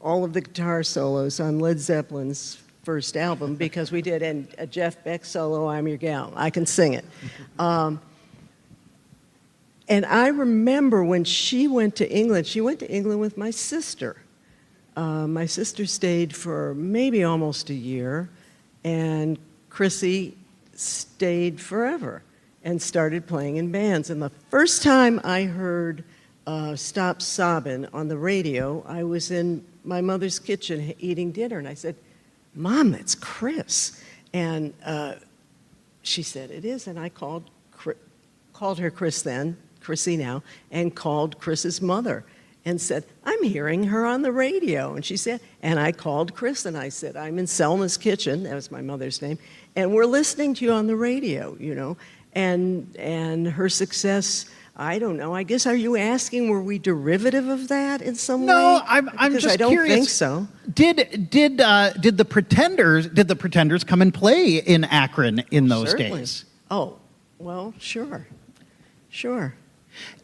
all of the guitar solos on Led Zeppelin's first album because we did, and a Jeff Beck solo, I'm Your Gal. I can sing it. And I remember when she went to England with my sister. My sister stayed for maybe almost a year, and Chrissy stayed forever and started playing in bands. And the first time I heard Stop Sobbin' on the radio, I was in my mother's kitchen eating dinner, and I said, Mom, that's Chris. And she said, it is. And I called her Chris then, Chrissy now, and called Chris's mother and said, I'm hearing her on the radio. And she said, and I called Chris and I said, I'm in Selma's kitchen, that was my mother's name, and we're listening to you on the radio, you know. And her success, I don't know. I guess, are you asking, were we derivative of that in some way? No, I'm Because just I don't curious. think so. Did the Pretenders come and play in Akron in those Certainly. days? Oh, well, sure.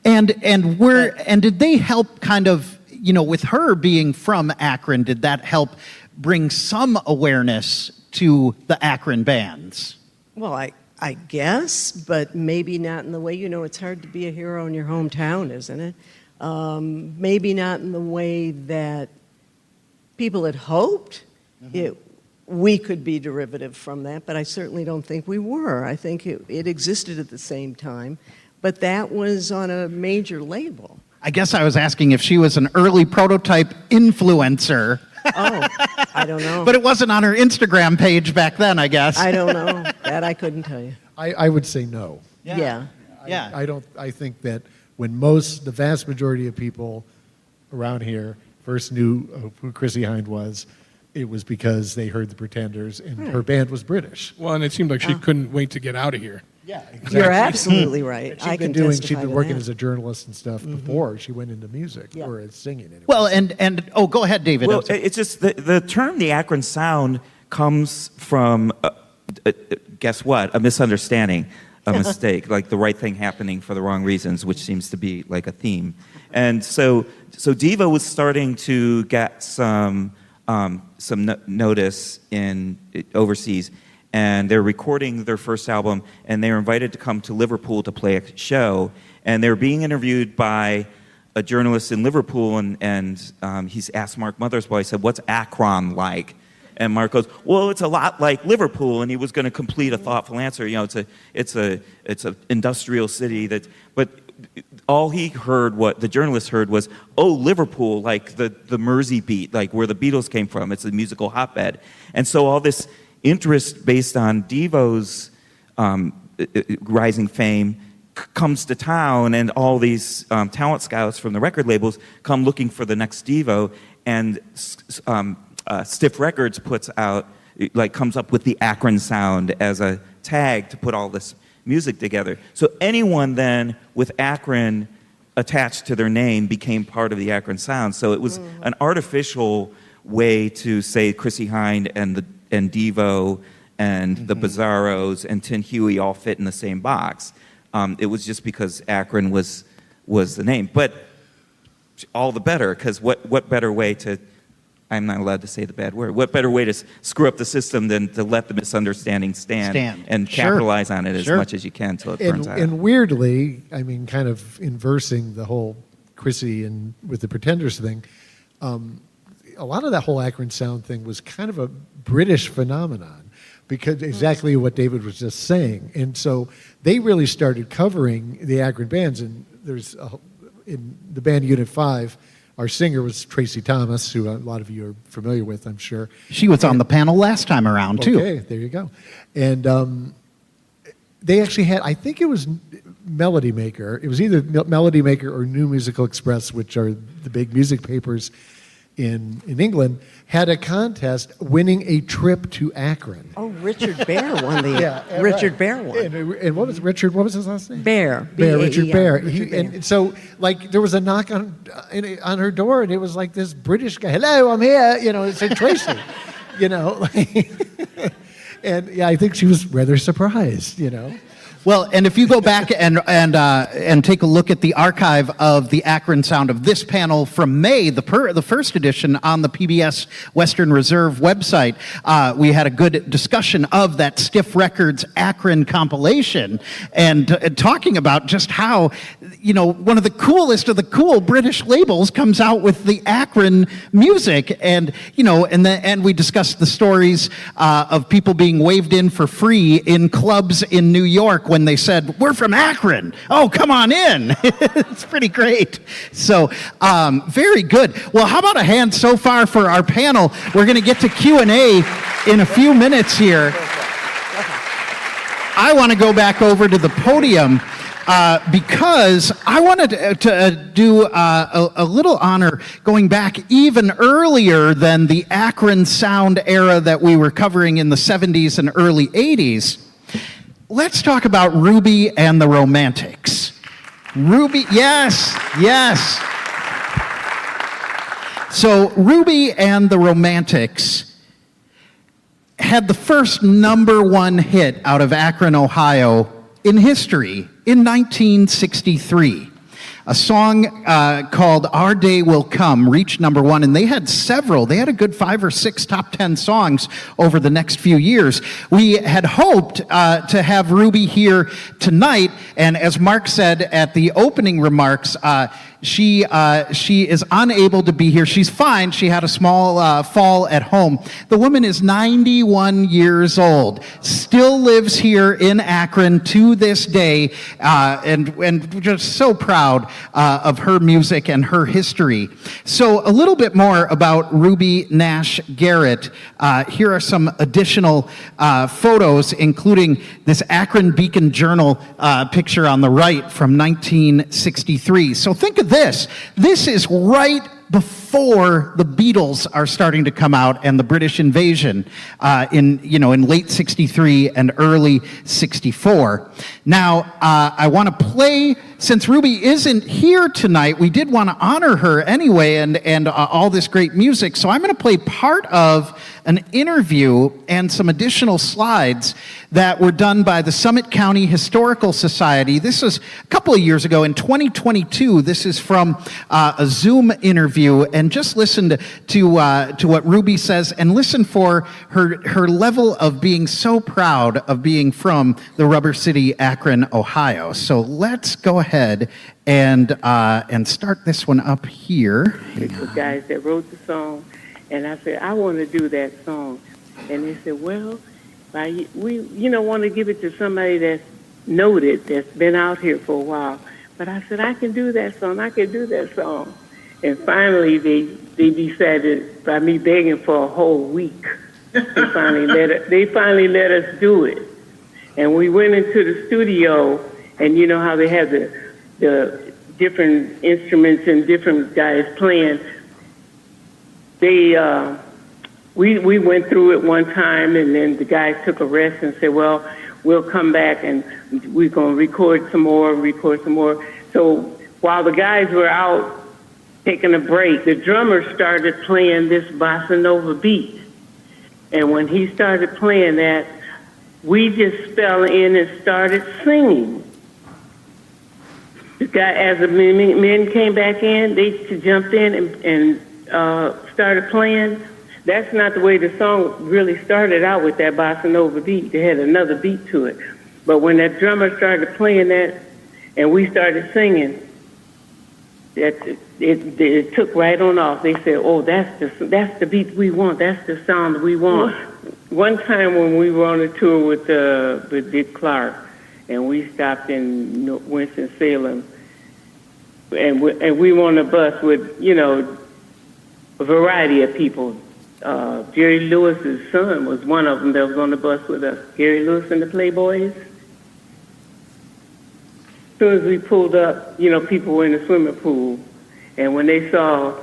And did they help kind of, you know, with her being from Akron, did that help bring some awareness to the Akron bands? Well, I guess, but maybe not in the way, you know, it's hard to be a hero in your hometown, isn't it? Maybe not in the way that people had hoped we could be derivative from that, but I certainly don't think we were. I think it existed at the same time, but that was on a major label. I guess I was asking if she was an early prototype influencer. Oh, I don't know. But it wasn't on her Instagram page back then, I guess. I don't know. That I couldn't tell you. I would say no. Yeah. I think that when the vast majority of people around here first knew who Chrissie Hynde was, it was because they heard the Pretenders and her band was British. Well, and it seemed like she couldn't wait to get out of here. Yeah, exactly. You're absolutely right. She'd been working as a journalist and stuff before she went into music or as singing anyway. Well, and go ahead, David. Well, it's just the term the Akron Sound comes from, guess what? A misunderstanding, a mistake, like the right thing happening for the wrong reasons, which seems to be like a theme. And so Diva was starting to get some notice overseas. And they're recording their first album, and they were invited to come to Liverpool to play a show. And they were being interviewed by a journalist in Liverpool, and he's asked Mark Mothersbaugh, he said, what's Akron like? And Mark goes, well, it's a lot like Liverpool. And he was going to complete a thoughtful answer. You know, it's a industrial city but all he heard, what the journalist heard was, oh, Liverpool, like the Mersey beat, like where the Beatles came from. It's a musical hotbed. And so all this interest based on Devo's rising fame comes to town, and all these talent scouts from the record labels come looking for the next Devo, and Stiff Records comes up with the Akron Sound as a tag to put all this music together. So anyone then with Akron attached to their name became part of the Akron Sound. So it was an artificial way to say Chrissie Hynde and Devo and the Bizarros and Tin Huey all fit in the same box. It was just because Akron was the name. But all the better, because what better way to, I'm not allowed to say the bad word, what better way to screw up the system than to let the misunderstanding stand. And capitalize on it as much as you can until it burns out. And weirdly, I mean, kind of inversing the whole Chrissie and with the Pretenders thing, a lot of that whole Akron Sound thing was kind of a British phenomenon, because exactly what David was just saying. And so they really started covering the Akron bands. And in the band Unit 5, our singer was Tracy Thomas, who a lot of you are familiar with, I'm sure. She was on the panel last time around, too. Okay, there you go. And they actually had, I think it was Melody Maker. It was either Melody Maker or New Musical Express, which are the big music papers in England, had a contest winning a trip to Akron. Oh, Richard Bear won the. Richard Bear won. And what was Richard? What was his last name? Bear. Richard Bear. Richard Bear. And so, like, there was a knock on her door, and it was like this British guy. Hello, I'm here. You know, it said Tracy. You know, and yeah, I think she was rather surprised. You know. Well, and if you go back and take a look at the archive of the Akron Sound of this panel from May, the first edition on the PBS Western Reserve website, we had a good discussion of that Stiff Records Akron compilation and talking about just how, one of the coolest of the cool British labels comes out with the Akron music, and we discussed the stories of people being waved in for free in clubs in New York when they said, "We're from Akron. Oh, come on in." It's pretty great. So, very good. Well, how about a hand so far for our panel? We're going to get to Q&A in a few minutes here. I want to go back over to the podium because I wanted to do a little honor going back even earlier than the Akron Sound era that we were covering in the 70s and early 80s. Let's talk about Ruby and the Romantics. Ruby, yes. So Ruby and the Romantics had the first #1 hit out of Akron, Ohio in history in 1963. A song called Our Day Will Come reached #1, and they had several. They had a good 5 or 6 top 10 songs over the next few years. We had hoped to have Ruby here tonight, and as Mark said at the opening remarks, she is unable to be here. She's fine. She had a small fall at home. The woman is 91 years old, still lives here in Akron to this day, and just so proud of her music and her history. So a little bit more about Ruby Nash Garrett. Here are some additional photos, including this Akron Beacon Journal picture on the right from 1963. So think of this. This is right before the Beatles are starting to come out and the British invasion in late 63 and early 64. Now, I want to play, since Ruby isn't here tonight, we did want to honor her anyway and all this great music, so I'm going to play part of an interview and some additional slides that were done by the Summit County Historical Society. This was a couple of years ago in 2022. This is from a Zoom interview, and just listen to what Ruby says, and listen for her level of being so proud of being from the Rubber City, Akron, Ohio. So let's go ahead and start this one up here. The guys that wrote the song, and I said, I want to do that song. And they said, well, we want to give it to somebody that's noted, that's been out here for a while. But I said, I can do that song. And finally, they decided, by me begging for a whole week, they finally let us do it. And we went into the studio, and you know how they have the different instruments and different guys playing. We went through it one time, and then the guys took a rest and said, well, we'll come back and we're going to record some more. So while the guys were out taking a break, the drummer started playing this bossa nova beat. And when he started playing that, we just fell in and started singing. The guy, as the men came back in, they jumped in and started playing. That's not the way the song really started out, with that bossa nova beat. They had another beat to it. But when that drummer started playing that and we started singing, it took right on off. They said, oh, that's the beat we want. That's the sound we want. One time when we were on a tour with Dick Clark, and we stopped in Winston-Salem, and we were on a bus with, a variety of people. Jerry Lewis's son was one of them that was on the bus with us. Gary Lewis and the Playboys. As soon as we pulled up, people were in the swimming pool, and when they saw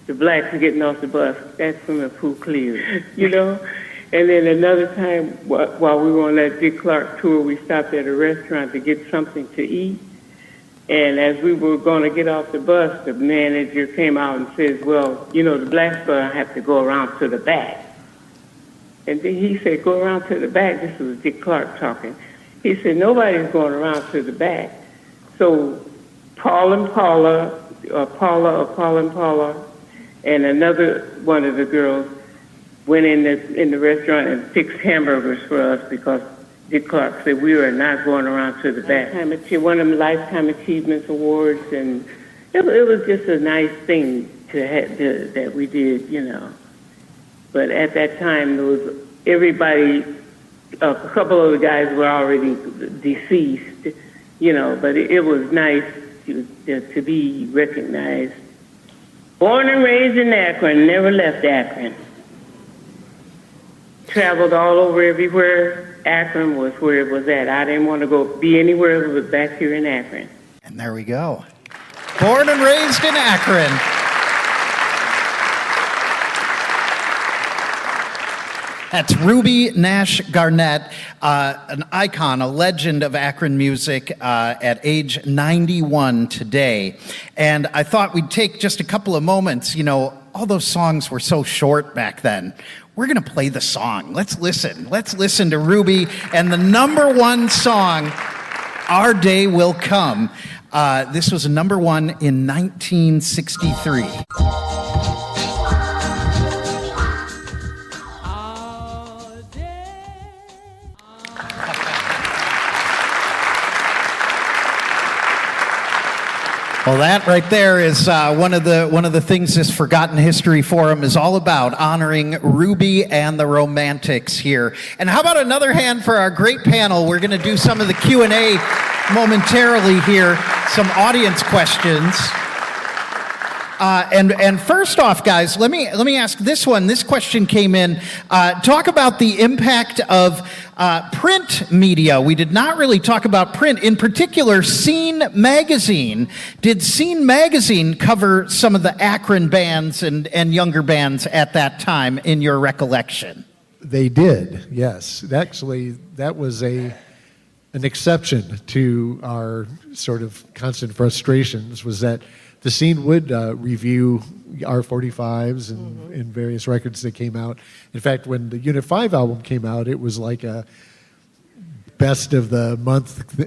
the blacks getting off the bus, that swimming pool cleared, And then another time, while we were on that Dick Clark tour, we stopped at a restaurant to get something to eat. And as we were going to get off the bus, the manager came out and says, well, the blacks going to have to go around to the back. And then he said, go around to the back. This was Dick Clark talking. He said, nobody's going around to the back. So Paul and Paula, and another one of the girls went in the restaurant and fixed hamburgers for us because Dick Clark said we were not going around to the back. One of them Lifetime Achievements Awards, and it was just a nice thing to have, that we did, you know. But at that time, there was everybody. A couple of the guys were already deceased, you know. But it was nice to be recognized. Born and raised in Akron, never left Akron. Traveled all over everywhere. Akron was where it was at. I didn't want to be anywhere but back here in Akron. And there we go. Born and raised in Akron. That's Ruby Nash Garnett, an icon, a legend of Akron music at age 91 today. And I thought we'd take just a couple of moments. You know, all those songs were so short back then. We're going to play the song. Let's listen. Let's listen to Ruby and the number one song, Our Day Will Come. This was a number one in 1963. Well, that right there is one of the things this Forgotten History Forum is all about, honoring Ruby and the Romantics here. And how about another hand for our great panel? We're going to do some of the Q&A momentarily here, some audience questions. And first off, guys, let me ask this one. This question came in. Talk about the impact of print media. We did not really talk about print. In particular, Scene Magazine. Did Scene Magazine cover some of the Akron bands and younger bands at that time, in your recollection? They did, yes. Actually, that was an exception to our sort of constant frustrations, was that the Scene would review R45s and various records that came out. In fact, when the Unit 5 album came out, it was like a best of the month,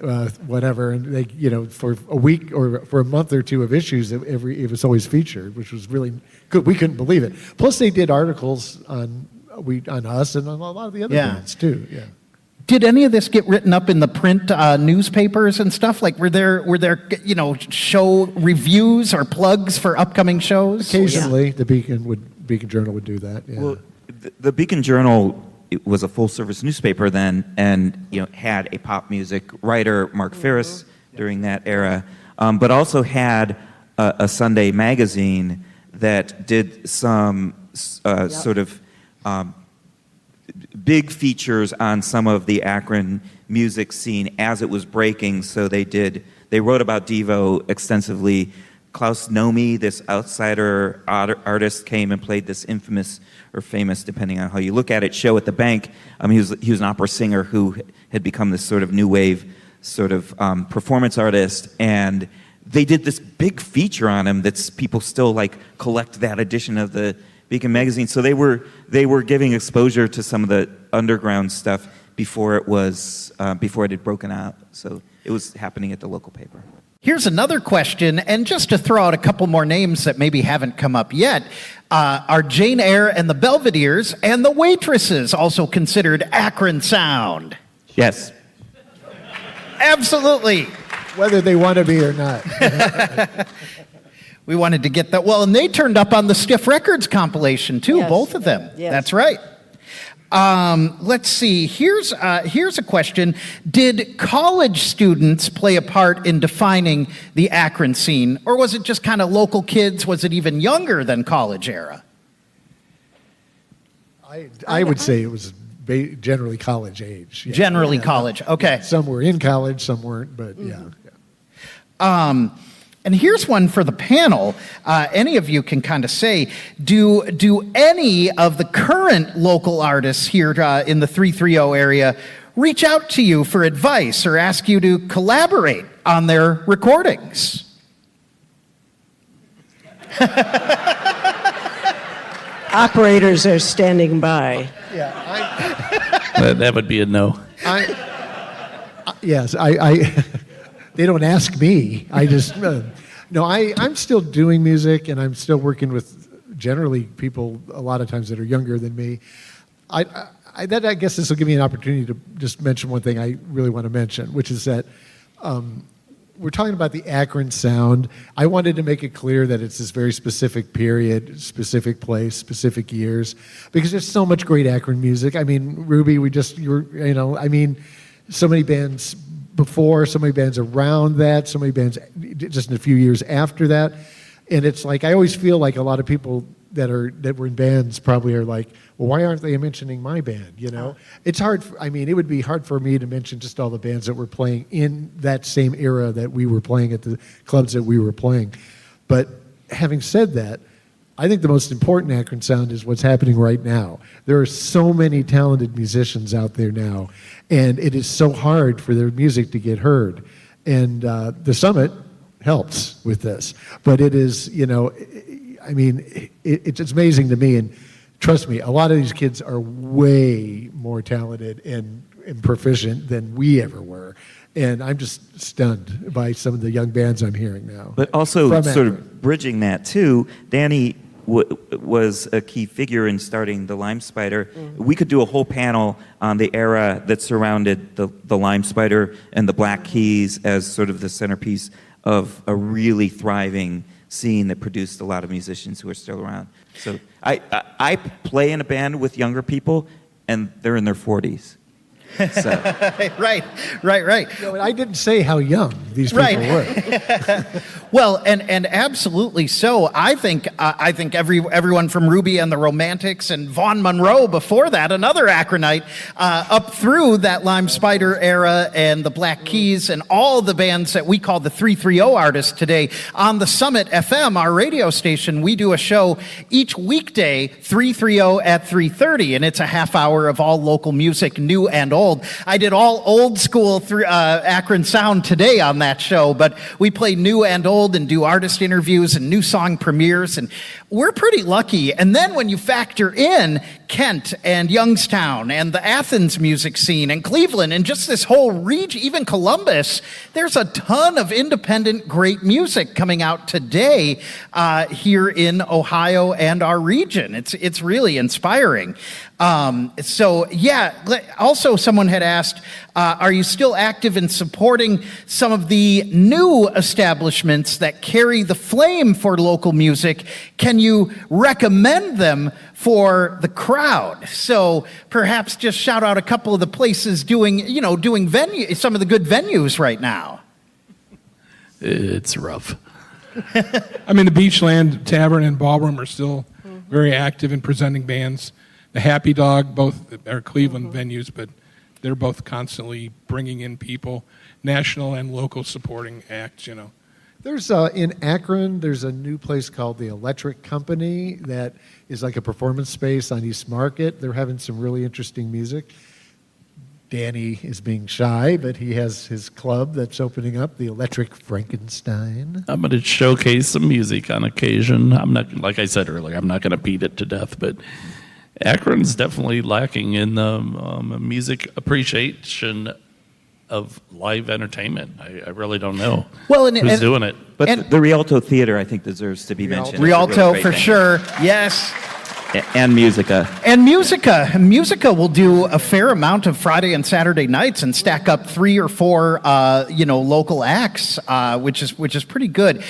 whatever, and they, you know, for a week or for a month or two of issues, it was always featured, which was really good. We couldn't believe it. Plus, they did articles on us and on a lot of the other bands too. Yeah. Did any of this get written up in the print newspapers and stuff? Like, were there show reviews or plugs for upcoming shows? Occasionally, the Beacon Journal would do that. Yeah. Well, the Beacon Journal, it was a full-service newspaper then, and had a pop music writer, Mark Ferris, during that era, but also had a Sunday magazine that did some sort of big features on some of the Akron music scene as it was breaking. So they wrote about Devo extensively. Klaus Nomi, this outsider artist, came and played this infamous or famous, depending on how you look at it, show at the Bank. He was an opera singer who had become this sort of new wave sort of performance artist, and they did this big feature on him that's people still like collect that edition of the Beacon magazine. So they were giving exposure to some of the underground stuff before it had broken out. So it was happening at the local paper. Here's another question, and just to throw out a couple more names that maybe haven't come up yet, are Jane Eyre and the Belvederes and the Waitresses also considered Akron Sound? Yes. Absolutely. Whether they want to be or not. We wanted to get that. Well, and they turned up on the Stiff Records compilation, too, Yes. both of them. Yes. That's right. Let's see. Here's a question. Did college students play a part in defining the Akron scene? Or was it just kind of local kids? Was it even younger than college era? I would say it was generally college age. Yeah. Generally college. Okay. Some were in college, some weren't, but yeah. And here's one for the panel. Any of you can kind of say, do any of the current local artists here in the 330 area reach out to you for advice or ask you to collaborate on their recordings? Operators are standing by. That would be a no. Yes, I they don't ask me. I just no. I'm still doing music, and I'm still working with generally people a lot of times that are younger than me. I guess this will give me an opportunity to just mention one thing I really want to mention, which is that we're talking about the Akron Sound. I wanted to make it clear that it's this very specific period, specific place, specific years, because there's so much great Akron music. I mean, Ruby, so many bands before, so many bands around that, so many bands just in a few years after that. And it's like, I always feel like a lot of people that were in bands probably are like, well, why aren't they mentioning my band? It's hard. It would be hard for me to mention just all the bands that were playing in that same era that we were playing at the clubs that we were playing. But having said that, I think the most important Akron Sound is what's happening right now. There are so many talented musicians out there now, and it is so hard for their music to get heard. And the Summit helps with this. But it is, it's amazing to me, and trust me, a lot of these kids are way more talented and proficient than we ever were. And I'm just stunned by some of the young bands I'm hearing now. But also sort of bridging that too, Danny was a key figure in starting the Lime Spider. Mm-hmm. We could do a whole panel on the era that surrounded the Lime Spider and the Black Keys as sort of the centerpiece of a really thriving scene that produced a lot of musicians who are still around. So I play in a band with younger people, and they're in their 40s. So. Right. I didn't say how young these people were. Well, and absolutely so. I think everyone from Ruby and the Romantics and Vaughn Monroe before that, another Akronite, up through that Lime Spider era and the Black Keys and all the bands that we call the 330 artists today. On the Summit FM, our radio station, we do a show each weekday, 330 at 3:30, and it's a half hour of all local music, new and old. I did all old school through Akron Sound today on that show, but we play new and old and do artist interviews and new song premieres, and we're pretty lucky. And then when you factor in Kent and Youngstown and the Athens music scene and Cleveland and just this whole region, even Columbus, there's a ton of independent great music coming out today here in Ohio and our region. It's really inspiring. Also someone had asked, are you still active in supporting some of the new establishments that carry the flame for local music? Can you recommend them for the crowd? So perhaps just shout out a couple of the places doing venue, some of the good venues right now. It's rough. The Beachland Tavern and Ballroom are still very active in presenting bands. The Happy Dog, both are Cleveland venues, but they're both constantly bringing in people, national and local supporting acts, There's in Akron, there's a new place called the Electric Company that is like a performance space on East Market. They're having some really interesting music. Danny is being shy, but he has his club that's opening up, the Electric Frankenstein. I'm going to showcase some music on occasion. I'm not, like I said earlier, I'm not going to beat it to death, but Akron's definitely lacking in the music appreciation of live entertainment. I really don't know who's doing it. But the Rialto Theater, I think, deserves to be mentioned. Rialto, really for sure. Yes. And Musica. And Musica will do a fair amount of Friday and Saturday nights and stack up 3 or 4, local acts, which is pretty good.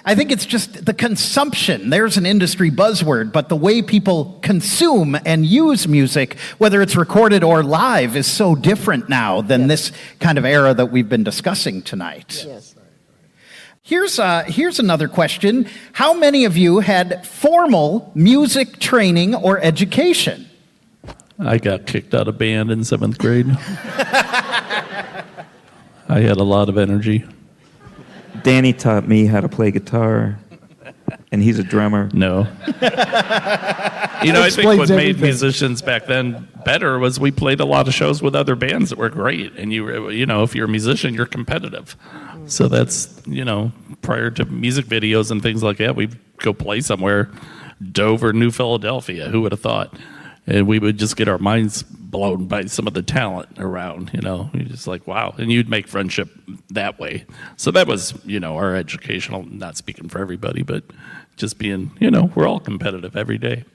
I think it's just the consumption. There's an industry buzzword, but the way people consume and use music, whether it's recorded or live, is so different now than this kind of era that we've been discussing tonight. Yes. Here's another question. How many of you had formal music training or education? I got kicked out of band in 7th grade. I had a lot of energy. Danny taught me how to play guitar, and he's a drummer. No. I think what made musicians back then better was we played a lot of shows with other bands that were great. And if you're a musician, you're competitive. So that's, prior to music videos and things like that, we'd go play somewhere, Dover, New Philadelphia, who would have thought? And we would just get our minds blown by some of the talent around, You're just like, wow. And you'd make friendship that way. So that was, our educational, not speaking for everybody, but just being, we're all competitive every day.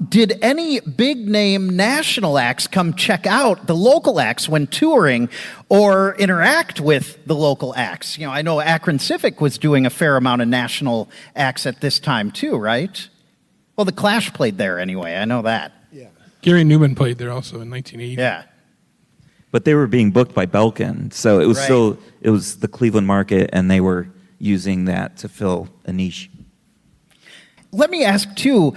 Did any big name national acts come check out the local acts when touring or interact with the local acts? I know Akron Civic was doing a fair amount of national acts at this time too, right? Well, the Clash played there anyway. I know that. Yeah. Gary Newman played there also in 1980. Yeah. But they were being booked by Belkin, so it was Right. it was the Cleveland market, and they were using that to fill a niche. Let me ask, too,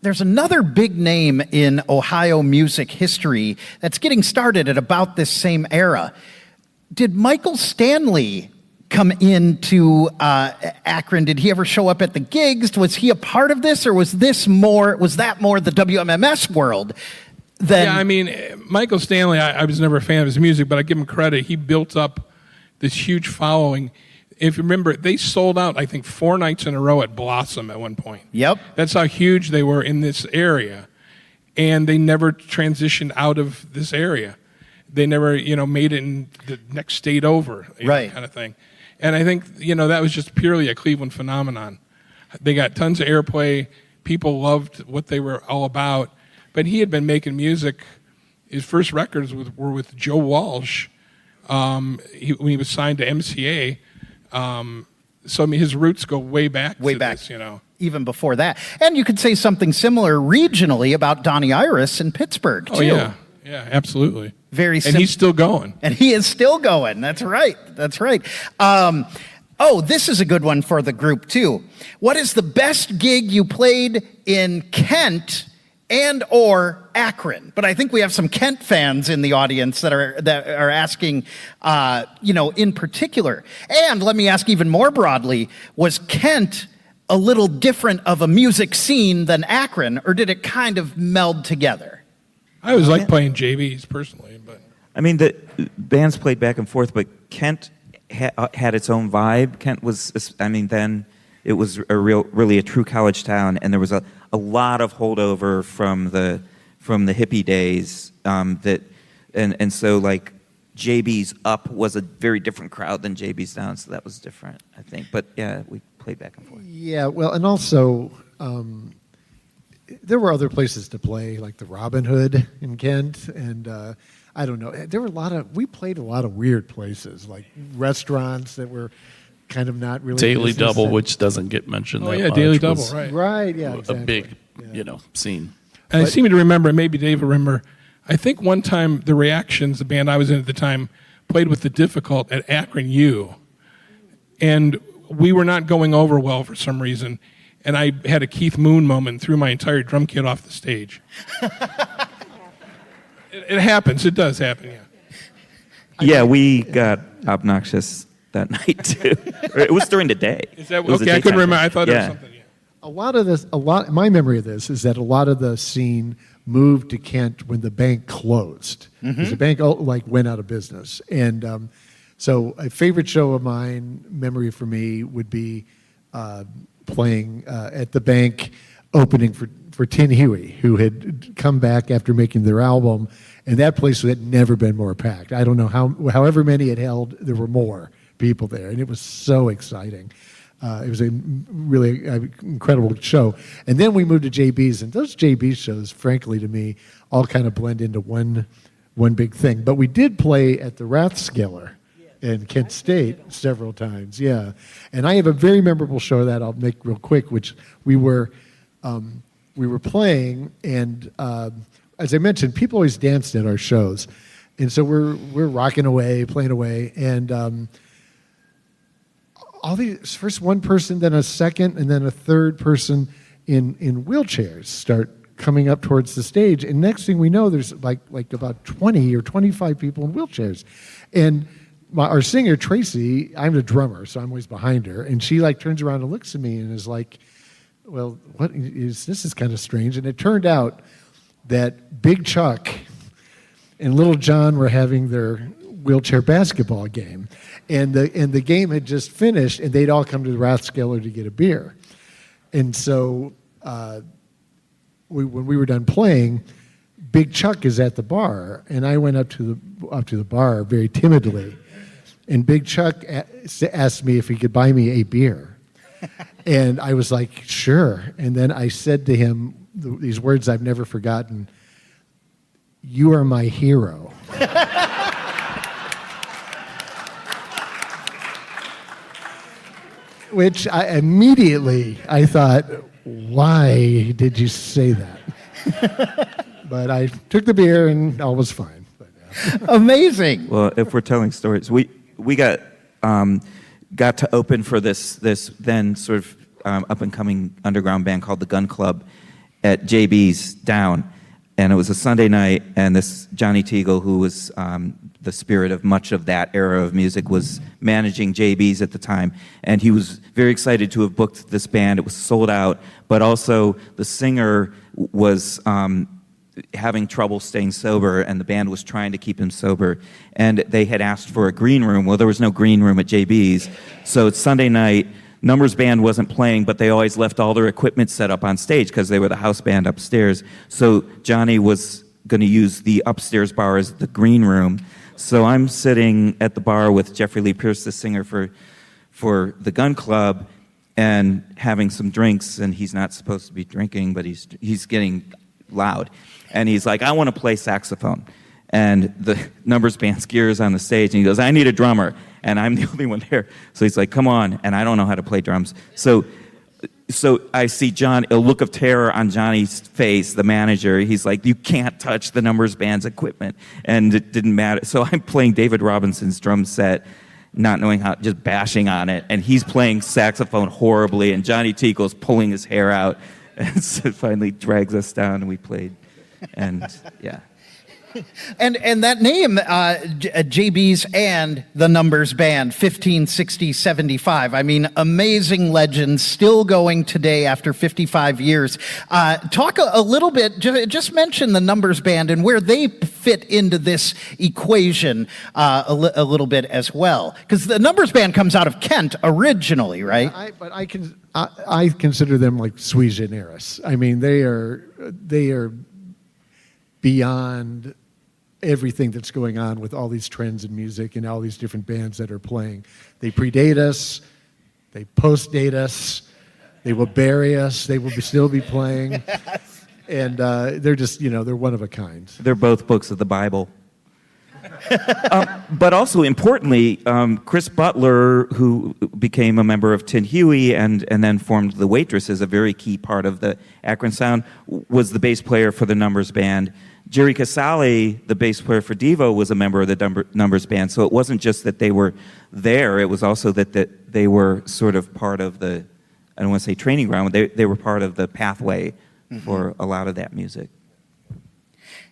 there's another big name in Ohio music history that's getting started at about this same era. Did Michael Stanley come into Akron? Did he ever show up at the gigs? Was he a part of this, or was that more the WMMS world? Yeah, Michael Stanley, I was never a fan of his music, but I give him credit. He built up this huge following. If you remember, they sold out, I think, 4 nights in a row at Blossom at one point. Yep. That's how huge they were in this area. And they never transitioned out of this area. They never, made it in the next state over, Right. kind of thing. And I think, that was just purely a Cleveland phenomenon. They got tons of airplay. People loved what they were all about. But he had been making music. His first records were with Joe Walsh when he was signed to MCA. So his roots go way back. This, Even before that. And you could say something similar regionally about Donnie Iris in Pittsburgh, too. Oh, yeah. Yeah, absolutely. And he's still going. And he is still going. That's right. This is a good one for the group, too. What is the best gig you played in Kent and or Akron? But I think we have some Kent fans in the audience that are asking, in particular. And let me ask even more broadly, was Kent a little different of a music scene than Akron, or did it kind of meld together? I always like playing JVs personally, but The bands played back and forth, but Kent had its own vibe. Kent was, then it was really a true college town, and there was a lot of holdover from the hippie days. So like JB's Up was a very different crowd than JB's Down, so that was different, I think. But yeah, we played back and forth. Yeah, well, and also there were other places to play, like the Robin Hood in Kent, and I don't know. There were we played a lot of weird places, like restaurants that were kind of not really Daily Double, which doesn't get mentioned. Oh, that yeah, much, Daily Double, was right. Right, yeah, a exactly. big, Yeah. scene. And I seem to remember, maybe Dave will remember, I think one time the Reactions, the band I was in at the time, played with The Difficult at Akron U. And we were not going over well for some reason. And I had a Keith Moon moment and threw my entire drum kit off the stage. It happens. It does happen, yeah. Yeah, we got obnoxious that night, too. It was during the day. Is that It was a okay? I couldn't daytime remember. thing. I thought it was something. Yeah. My memory of this is that a lot of the scene moved to Kent when the bank closed. Mm-hmm. The bank went out of business, and so a favorite show of mine, memory for me, would be playing at the bank, opening for Tin Huey, who had come back after making their album, and that place had never been more packed. I don't know however many it held, there were more people there, and it was so exciting. It was a really incredible show. And then we moved to JB's, and those JB shows, frankly, to me, all kind of blend into one big thing. But we did play at the Rathskeller in Kent State several times, yeah. And I have a very memorable show that I'll make real quick, which we were playing, and as I mentioned, people always danced at our shows. And so we're rocking away, playing away, and all these, first one person, then a second, and then a third person in wheelchairs start coming up towards the stage. And next thing we know, there's like about 20 or 25 people in wheelchairs. And our singer, Tracy, I'm the drummer, so I'm always behind her, and she turns around and looks at me and is like, well, this is kind of strange. And it turned out that Big Chuck and Little John were having their wheelchair basketball game, and the game had just finished, and they'd all come to the Rathskeller to get a beer. And so when we were done playing, Big Chuck is at the bar, and I went up to the bar very timidly, and Big Chuck asked me if he could buy me a beer, and I was like, sure. And then I said to him these words I've never forgotten: "You are my hero." Which I immediately thought, why did you say that? But I took the beer and all was fine. But, Amazing. Well, if we're telling stories, we got to open for this then sort of up and coming underground band called the Gun Club at JB's Down, and it was a Sunday night. And this Johnny Teagle, who was the spirit of much of that era of music, was managing JB's at the time, and he was very excited to have booked this band. It was sold out, but also the singer was having trouble staying sober, and the band was trying to keep him sober, and they had asked for a green room. Well, there was no green room at JB's, so it's Sunday night. Numbers Band wasn't playing, but they always left all their equipment set up on stage because they were the house band upstairs. So Johnny was going to use the upstairs bar as the green room. So I'm sitting at the bar with Jeffrey Lee Pierce, the singer for the Gun Club, and having some drinks, and he's not supposed to be drinking, but he's getting loud. And he's like, I want to play saxophone. And the Numbers Band's gear is on the stage, and he goes, I need a drummer. And I'm the only one there. So he's like, come on. And I don't know how to play drums. So I see a look of terror on Johnny's face, the manager. He's like, you can't touch the Numbers Band's equipment. And it didn't matter. So I'm playing David Robinson's drum set, not knowing how, just bashing on it. And he's playing saxophone horribly, and Johnny Teagle's pulling his hair out. And so it finally drags us down, and we played. And yeah. And that name, JB's and the Numbers Band, 15, 60, 75. I mean, amazing legends, still going today after 55 years. Talk a little bit, just mention the Numbers Band and where they fit into this equation a little bit as well. Because the Numbers Band comes out of Kent originally, right? I consider them like sui generis. I mean, they are beyond everything that's going on with all these trends in music and all these different bands that are playing. They predate us, they post-date us, they will bury us, they will still be playing, and they're just, they're one of a kind. They're both books of the Bible. But also importantly, Chris Butler, who became a member of Tin Huey and then formed the Waitresses, a very key part of the Akron Sound, was the bass player for the Numbers Band. Jerry Casale, the bass player for Devo, was a member of the Numbers Band. So it wasn't just that they were there, it was also that they were sort of part of the, I don't want to say training ground, they were part of the pathway for a lot of that music.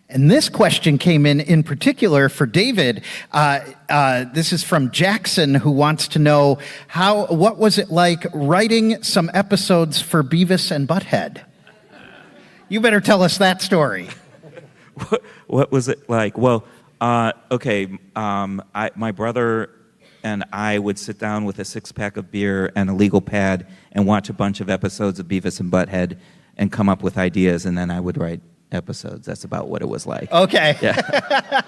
And this question came in particular for David. This is from Jackson, who wants to know, what was it like writing some episodes for Beavis and Butthead? You better tell us that story. What was it like? Well, okay, my brother and I would sit down with a six-pack of beer and a legal pad and watch a bunch of episodes of Beavis and Butthead and come up with ideas, and then I would write episodes. That's about what it was like. Okay. Yeah.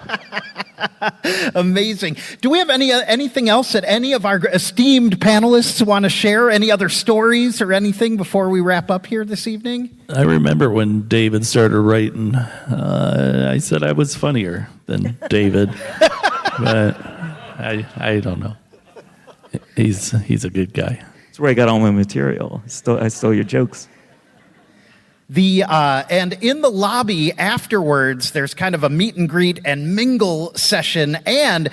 Amazing. Do we have anything else that any of our esteemed panelists want to share? Any other stories or anything before we wrap up here this evening? I remember when David started writing, I said I was funnier than David, but I don't know. He's a good guy. That's where I got all my material. I stole your jokes. And in the lobby afterwards, there's kind of a meet and greet and mingle session, and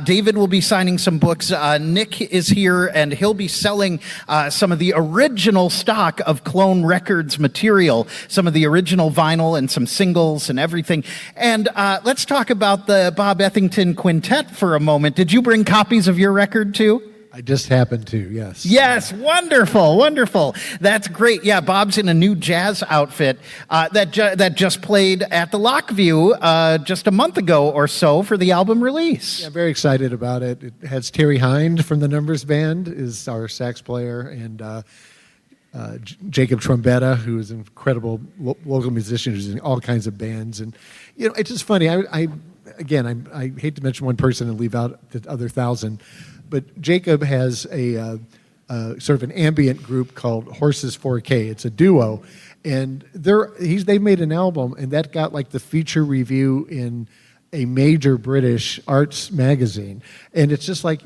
David will be signing some books. Nick is here, and he'll be selling some of the original stock of Clone Records material, some of the original vinyl and some singles and everything. And let's talk about the Bob Ethington Quintet for a moment. Did you bring copies of your record too? I just happened to, yes. Yes, wonderful, wonderful. That's great. Yeah, Bob's in a new jazz outfit that just played at the Lockview just a month ago or so for the album release. Yeah, very excited about it. It has Terry Hind from the Numbers Band is our sax player, and Jacob Trombetta, who is an incredible local musician who's in all kinds of bands. And, it's just funny. I hate to mention one person and leave out the other 1,000, but Jacob has a sort of an ambient group called Horses 4K. It's a duo, and they made an album, and that got like the feature review in a major British arts magazine. And it's just like,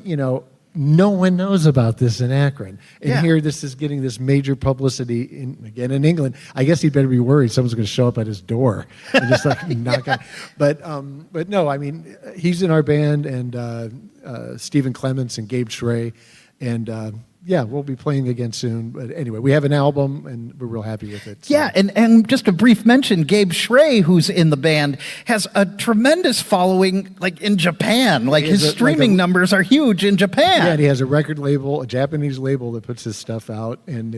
no one knows about this in Akron. And here this is getting this major publicity in England. I guess he'd better be worried someone's going to show up at his door and just like knock on. But no, I mean, he's in our band, and Stephen Clements and Gabe Schray, and we'll be playing again soon. But anyway, we have an album, and we're real happy with it. So. Yeah, and just a brief mention, Gabe Schray, who's in the band, has a tremendous following, like in Japan. Like his streaming numbers are huge in Japan. Yeah, and he has a record label, a Japanese label that puts his stuff out, and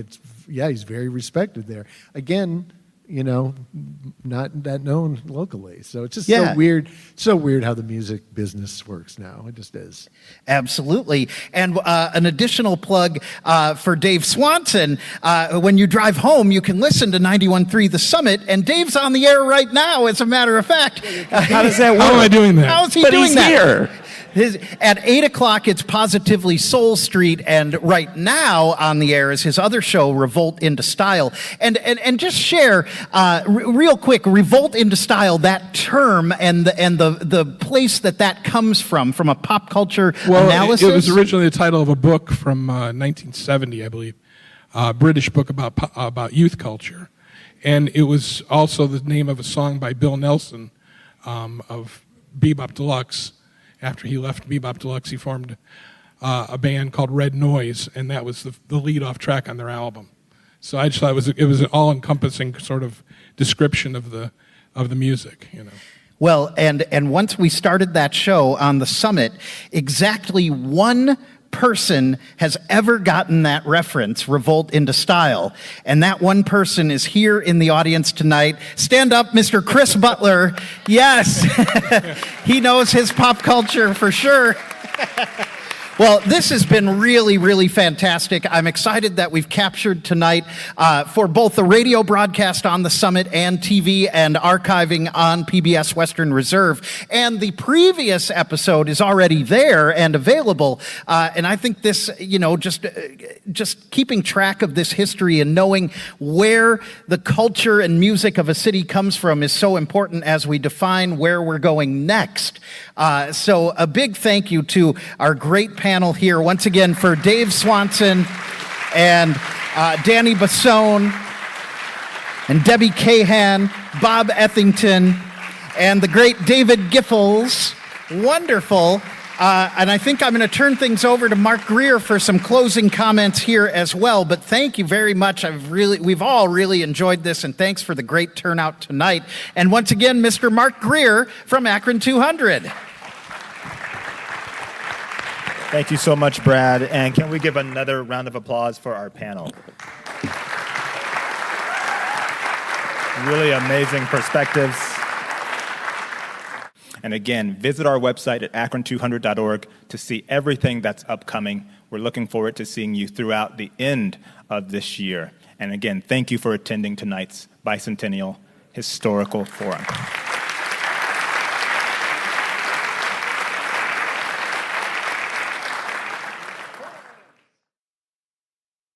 he's very respected there. Again, not that known locally. So it's just so weird. So weird how the music business works now. It just is. Absolutely. And an additional plug for Dave Swanson. When you drive home, you can listen to 91.3 The Summit, and Dave's on the air right now, as a matter of fact. How does that work? How am I doing that? How is he but doing he's that? Here. At 8 o'clock, it's Positively Soul Street, and right now on the air is his other show, Revolt into Style. And just share, real quick, Revolt into Style, that term and the place that comes from a pop culture analysis. It was originally the title of a book from 1970, I believe, a British book about youth culture. And it was also the name of a song by Bill Nelson of Bebop Deluxe. After he left Bebop Deluxe, he formed a band called Red Noise, and that was the lead-off track on their album. So I just thought it was an all-encompassing sort of description of the music, Well, and once we started that show on the Summit, exactly one person has ever gotten that reference, Revolt into Style. And that one person is here in the audience tonight. Stand up, Mr. Chris Butler. Yes, he knows his pop culture for sure. Well, this has been really, really fantastic. I'm excited that we've captured tonight for both the radio broadcast on the Summit and TV and archiving on PBS Western Reserve. And the previous episode is already there and available. And I think this, just keeping track of this history and knowing where the culture and music of a city comes from is so important as we define where we're going next. So a big thank you to our great panel here once again for Dave Swanson and Danny Basone and Debbie Cahan, Bob Ethington, and the great David Giffels. Wonderful. And I think I'm going to turn things over to Mark Greer for some closing comments here as well. But thank you very much. We've all really enjoyed this, and thanks for the great turnout tonight. And once again, Mr. Mark Greer from Akron 200. Thank you so much, Brad. And can we give another round of applause for our panel? Really amazing perspectives. And again, visit our website at akron200.org to see everything that's upcoming. We're looking forward to seeing you throughout the end of this year. And again, thank you for attending tonight's Bicentennial Historical Forum.